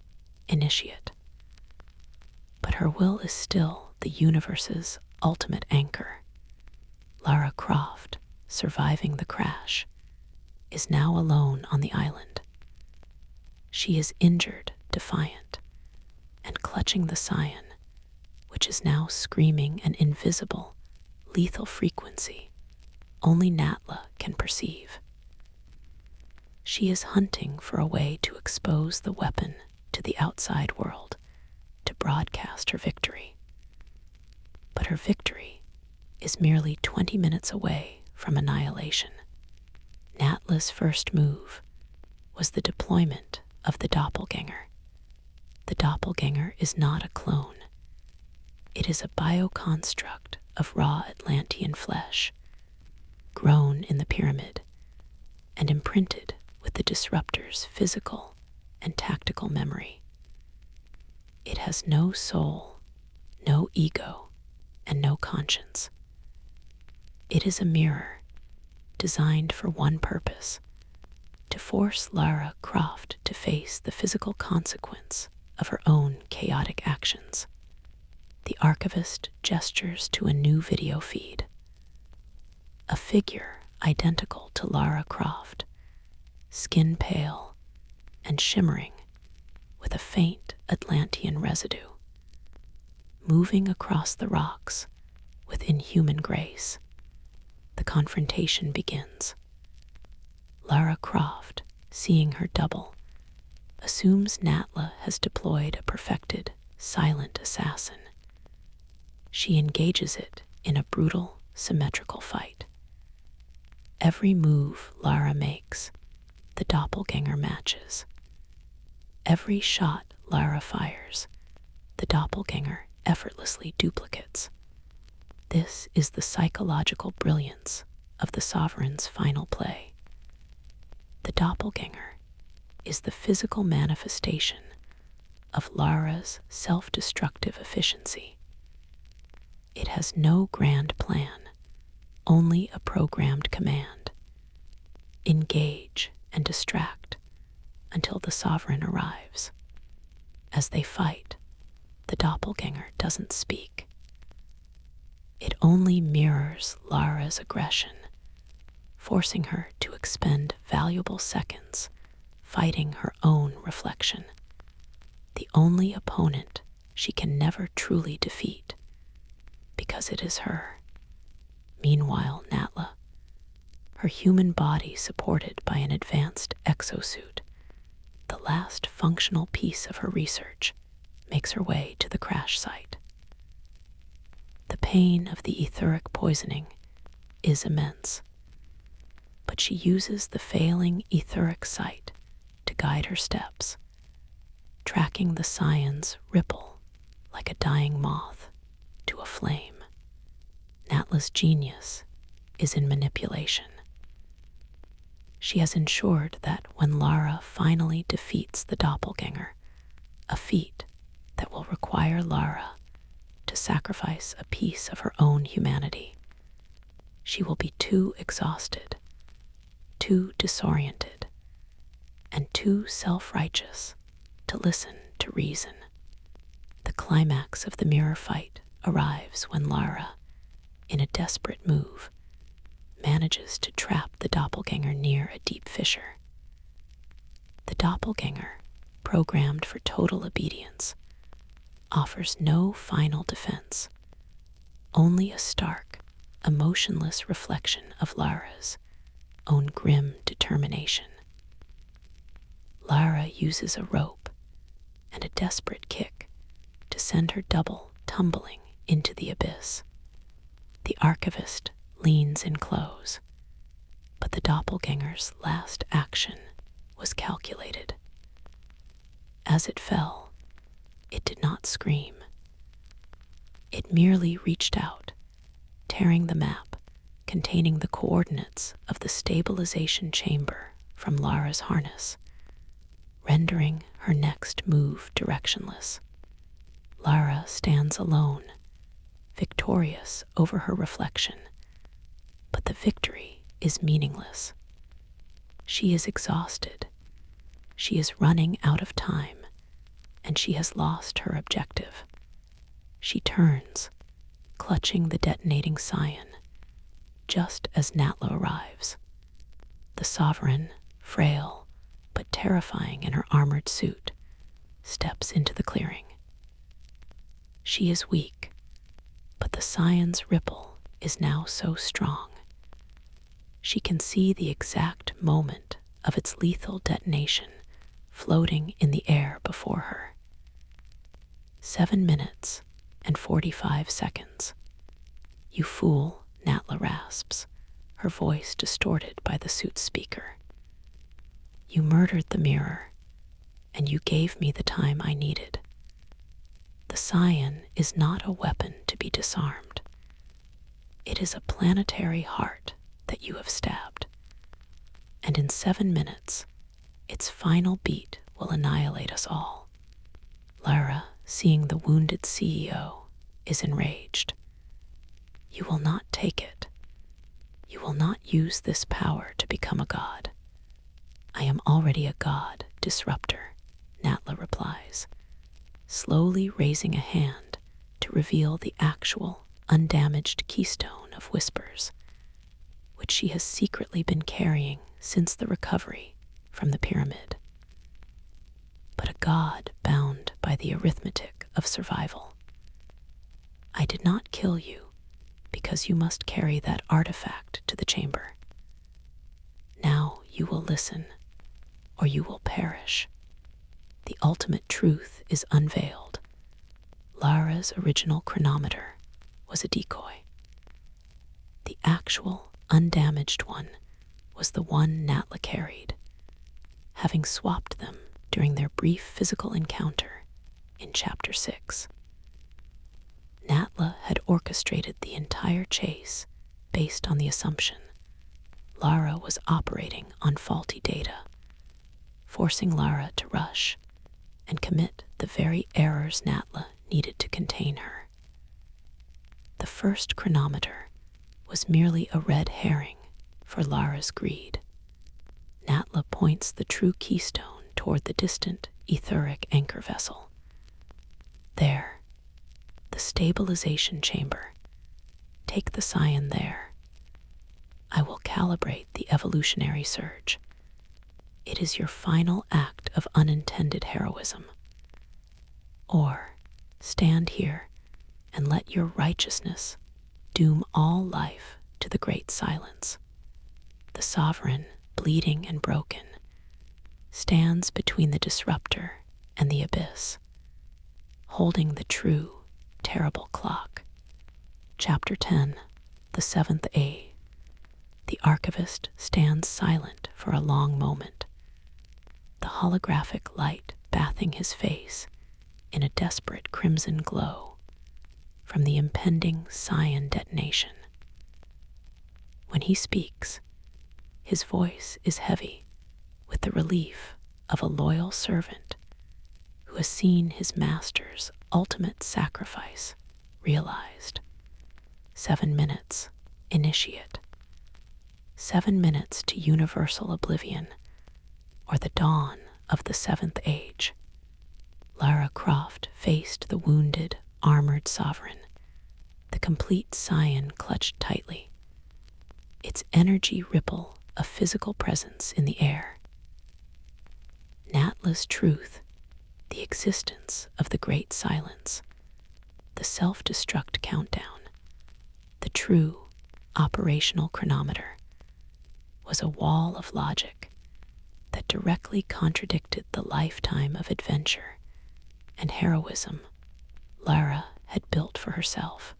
initiate. But her will is still the universe's ultimate anchor. Lara Croft, surviving the crash, is now alone on the island. She is injured, defiant, and clutching the Scion, which is now screaming an invisible, lethal frequency only Natla can perceive. She is hunting for a way to expose the weapon to the outside world, to broadcast her victory. But her victory is merely 20 minutes away from annihilation. Natla's first move was the deployment of the doppelganger. The doppelganger is not a clone. It is a bioconstruct of raw Atlantean flesh, grown in the pyramid and imprinted with the disruptor's physical and tactical memory. It has no soul, no ego, and no conscience. It is a mirror designed for one purpose: to force Lara Croft to face the physical consequence of her own chaotic actions. The archivist gestures to a new video feed. A figure identical to Lara Croft, skin pale and shimmering with a faint Atlantean residue, moving across the rocks with inhuman grace. The confrontation begins. Lara Croft, seeing her double, assumes Natla has deployed a perfected, silent assassin. She engages it in a brutal, symmetrical fight. Every move Lara makes, the doppelganger matches. Every shot Lara fires, the doppelganger effortlessly duplicates. This is the psychological brilliance of the Sovereign's final play. The doppelganger is the physical manifestation of Lara's self-destructive efficiency. It has no grand plan, only a programmed command. Engage and distract, until the sovereign arrives. As they fight, the doppelganger doesn't speak. It only mirrors Lara's aggression, forcing her to expend valuable seconds fighting her own reflection, the only opponent she can never truly defeat, because it is her. Meanwhile, Natla, her human body supported by an advanced exosuit, the last functional piece of her research, makes her way to the crash site. The pain of the etheric poisoning is immense, but she uses the failing etheric sight to guide her steps, tracking the Scion's ripple like a dying moth to a flame. Natla's genius is in manipulation. She has ensured that when Lara finally defeats the doppelganger, a feat that will require Lara to sacrifice a piece of her own humanity, she will be too exhausted, too disoriented, and too self-righteous to listen to reason. The climax of the mirror fight arrives when Lara, in a desperate move, manages to trap the doppelganger near a deep fissure. The doppelganger, programmed for total obedience, offers no final defense, only a stark, emotionless reflection of Lara's own grim determination. Lara uses a rope and a desperate kick to send her double tumbling into the abyss. The archivist leans in close, but the doppelganger's last action was calculated. As it fell, it did not scream. It merely reached out, tearing the map containing the coordinates of the stabilization chamber from Lara's harness, rendering her next move directionless. Lara stands alone, victorious over her reflection, but the victory is meaningless. She is exhausted. She is running out of time, and she has lost her objective. She turns, clutching the detonating Scion, just as Natla arrives. The sovereign, frail but terrifying in her armored suit, steps into the clearing. She is weak, but the Scion's ripple is now so strong. She can see the exact moment of its lethal detonation floating in the air before her. 7 minutes and 45 seconds. "You fool," Natla rasps, her voice distorted by the suit's speaker. "You murdered the mirror, and you gave me the time I needed. The Scion is not a weapon to be disarmed. It is a planetary heart that you have stabbed, and in 7 minutes, its final beat will annihilate us all." Lara, seeing the wounded CEO, is enraged. "You will not take it. You will not use this power to become a god." "I am already a god, Disruptor," Natla replies, slowly raising a hand to reveal the actual, undamaged keystone of whispers, which she has secretly been carrying since the recovery from the pyramid. But a god bound by the arithmetic of survival. "I did not kill you because you must carry that artifact to the chamber. Now you will listen, or you will perish. The ultimate truth is unveiled. Lara's original chronometer was a decoy. The actual, undamaged one was the one Natla carried, having swapped them during their brief physical encounter in Chapter 6. Natla had orchestrated the entire chase based on the assumption Lara was operating on faulty data, forcing Lara to rush and commit the very errors Natla needed to contain her. The first chronometer was merely a red herring for Lara's greed. Natla points the true keystone toward the distant etheric anchor vessel. There, the stabilization chamber. Take the Scion there. I will calibrate the evolutionary surge. It is your final act of unintended heroism. Or stand here and let your righteousness doom all life to the great silence. The sovereign, bleeding and broken, stands between the disruptor and the abyss, holding the true, terrible clock. Chapter 10, The Seventh A. The archivist stands silent for a long moment, the holographic light bathing his face in a desperate crimson glow from the impending Scion detonation. When he speaks, his voice is heavy with the relief of a loyal servant who has seen his master's ultimate sacrifice realized. 7 minutes, initiate. 7 minutes to universal oblivion, or the dawn of the seventh age. Lara Croft faced the wounded, armored sovereign, the complete Scion clutched tightly, its energy ripple a physical presence in the air. Natla's truth, the existence of the great silence, the self-destruct countdown, the true operational chronometer, was a wall of logic that directly contradicted the lifetime of adventure and heroism Lara had built for herself.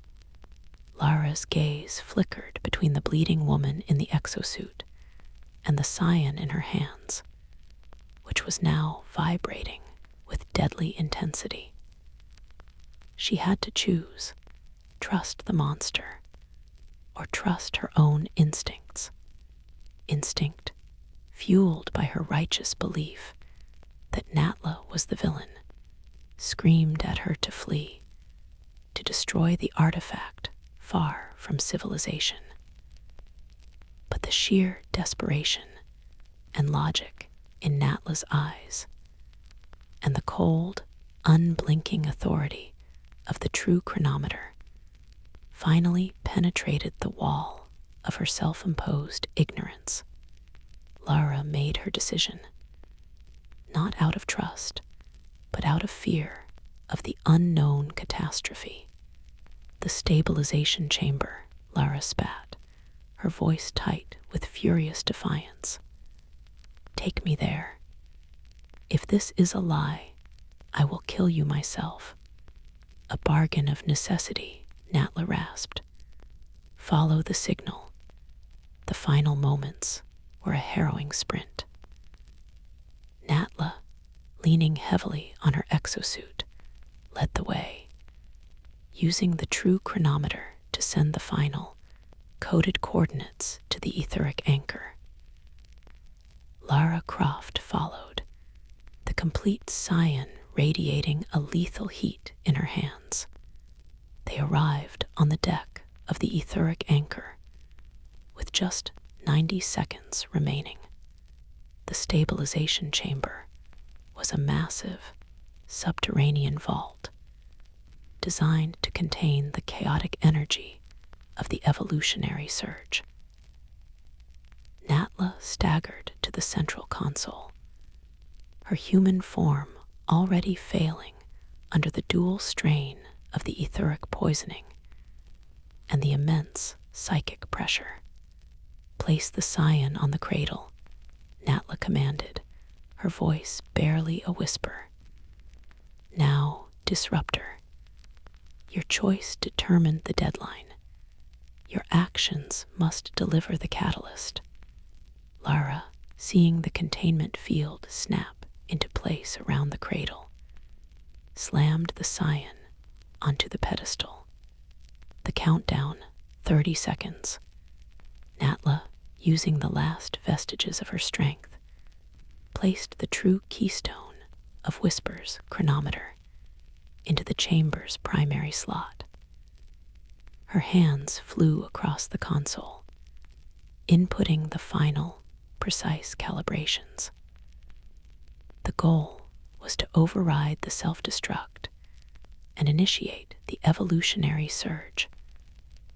Lara's gaze flickered between the bleeding woman in the exosuit and the Scion in her hands, which was now vibrating with deadly intensity. She had to choose, trust the monster, or trust her own instincts. Instinct, fueled by her righteous belief that Natla was the villain, screamed at her to flee, to destroy the artifact far from civilization. But the sheer desperation and logic in Natla's eyes, and the cold, unblinking authority of the true chronometer, finally penetrated the wall of her self-imposed ignorance. Lara made her decision, not out of trust, but out of fear of the unknown catastrophe. The stabilization chamber, Lara spat, her voice tight with furious defiance. Take me there. If this is a lie, I will kill you myself. A bargain of necessity, Natla rasped. Follow the signal. The final moments were a harrowing sprint. Natla, leaning heavily on her exosuit, led the way, using the true chronometer to send the final, coded coordinates to the etheric anchor. Lara Croft followed, the complete Scion radiating a lethal heat in her hands. They arrived on the deck of the etheric anchor, with just 90 seconds remaining. The stabilization chamber was a massive, subterranean vault designed to contain the chaotic energy of the evolutionary surge. Natla staggered to the central console, her human form already failing under the dual strain of the etheric poisoning and the immense psychic pressure. Place the Scion on the cradle, Natla commanded, her voice barely a whisper. Now, Disruptor, your choice determined the deadline. Your actions must deliver the catalyst. Lara, seeing the containment field snap into place around the cradle, slammed the Scion onto the pedestal. The countdown, 30 seconds. Natla, using the last vestiges of her strength, placed the true keystone of Whisper's chronometer into the chamber's primary slot. Her hands flew across the console, inputting the final, precise calibrations. The goal was to override the self-destruct and initiate the Evolutionary Surge,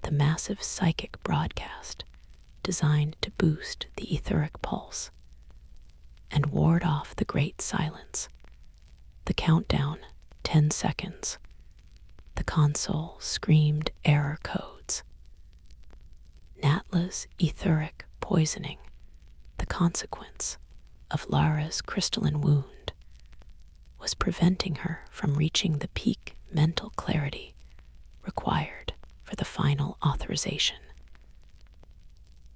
the massive psychic broadcast designed to boost the etheric pulse and ward off the Great Silence. The countdown, 10 seconds. The console screamed error codes. Natla's etheric poisoning, the consequence of Lara's crystalline wound, was preventing her from reaching the peak mental clarity required for the final authorization.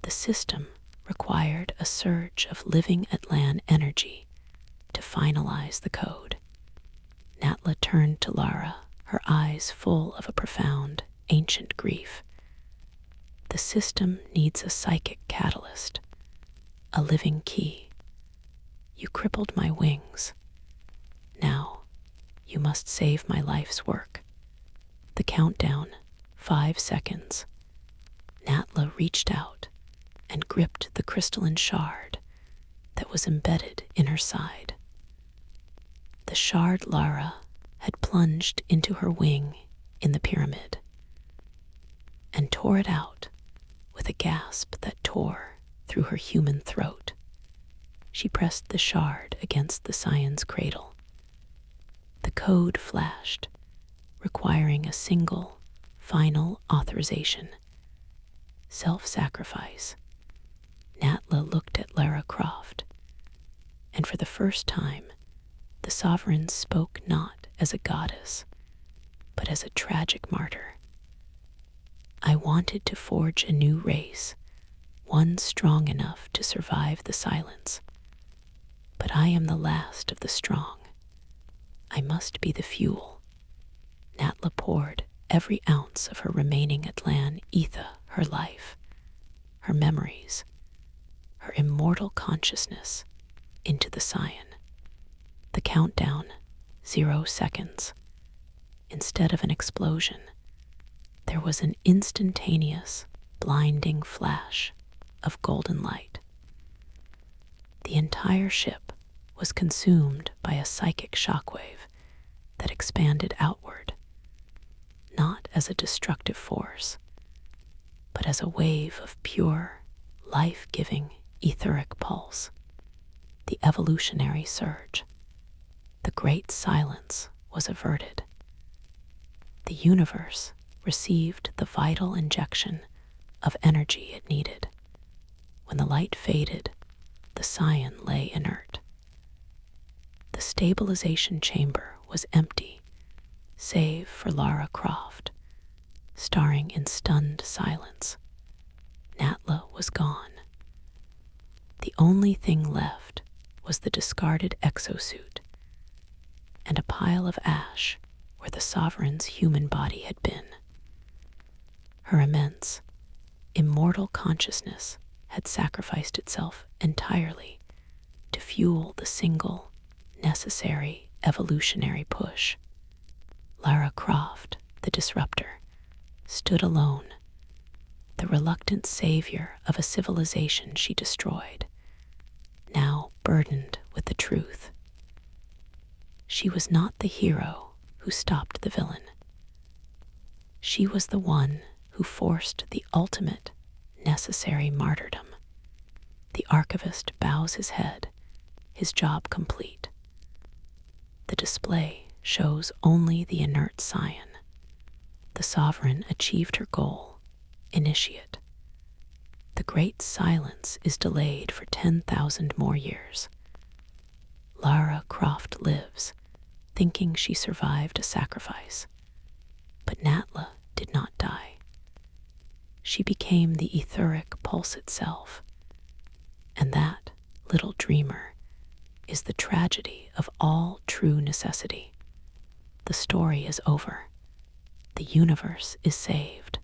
The system required a surge of living Atlan energy to finalize the code. Natla turned to Lara, her eyes full of a profound, ancient grief. The system needs a psychic catalyst, a living key. You crippled my wings. Now, you must save my life's work. The countdown, 5 seconds. Natla reached out and gripped the crystalline shard that was embedded in her side. The shard Lara had plunged into her wing in the pyramid and tore it out with a gasp that tore through her human throat. She pressed the shard against the Scion's cradle. The code flashed, requiring a single, final authorization: self-sacrifice. Natla looked at Lara Croft, and for the first time, the sovereign spoke not as a goddess, but as a tragic martyr. I wanted to forge a new race, one strong enough to survive the silence. But I am the last of the strong. I must be the fuel. Natla poured every ounce of her remaining Atlan ether, her life, her memories, her immortal consciousness, into the Scion. The countdown, 0 seconds. Instead of an explosion, there was an instantaneous, blinding flash of golden light. The entire ship was consumed by a psychic shockwave that expanded outward, not as a destructive force, but as a wave of pure, life-giving etheric pulse. The Evolutionary Surge. The Great Silence was averted. The universe received the vital injection of energy it needed. When the light faded, the Scion lay inert. The stabilization chamber was empty, save for Lara Croft, staring in stunned silence. Natla was gone. The only thing left was the discarded exosuit and a pile of ash where the sovereign's human body had been. Her immense, immortal consciousness had sacrificed itself entirely to fuel the single, necessary evolutionary push. Lara Croft, the disruptor, stood alone, the reluctant savior of a civilization she destroyed, now burdened with the truth. She was not the hero who stopped the villain. She was the one who forced the ultimate, necessary martyrdom. The archivist bows his head, his job complete. The display shows only the inert Scion. The sovereign achieved her goal, initiate. The Great Silence is delayed for 10,000 more years. Lara Croft lives, thinking she survived a sacrifice. But Natla did not die. She became the etheric pulse itself. And that, little dreamer, is the tragedy of all true necessity. The story is over. The universe is saved.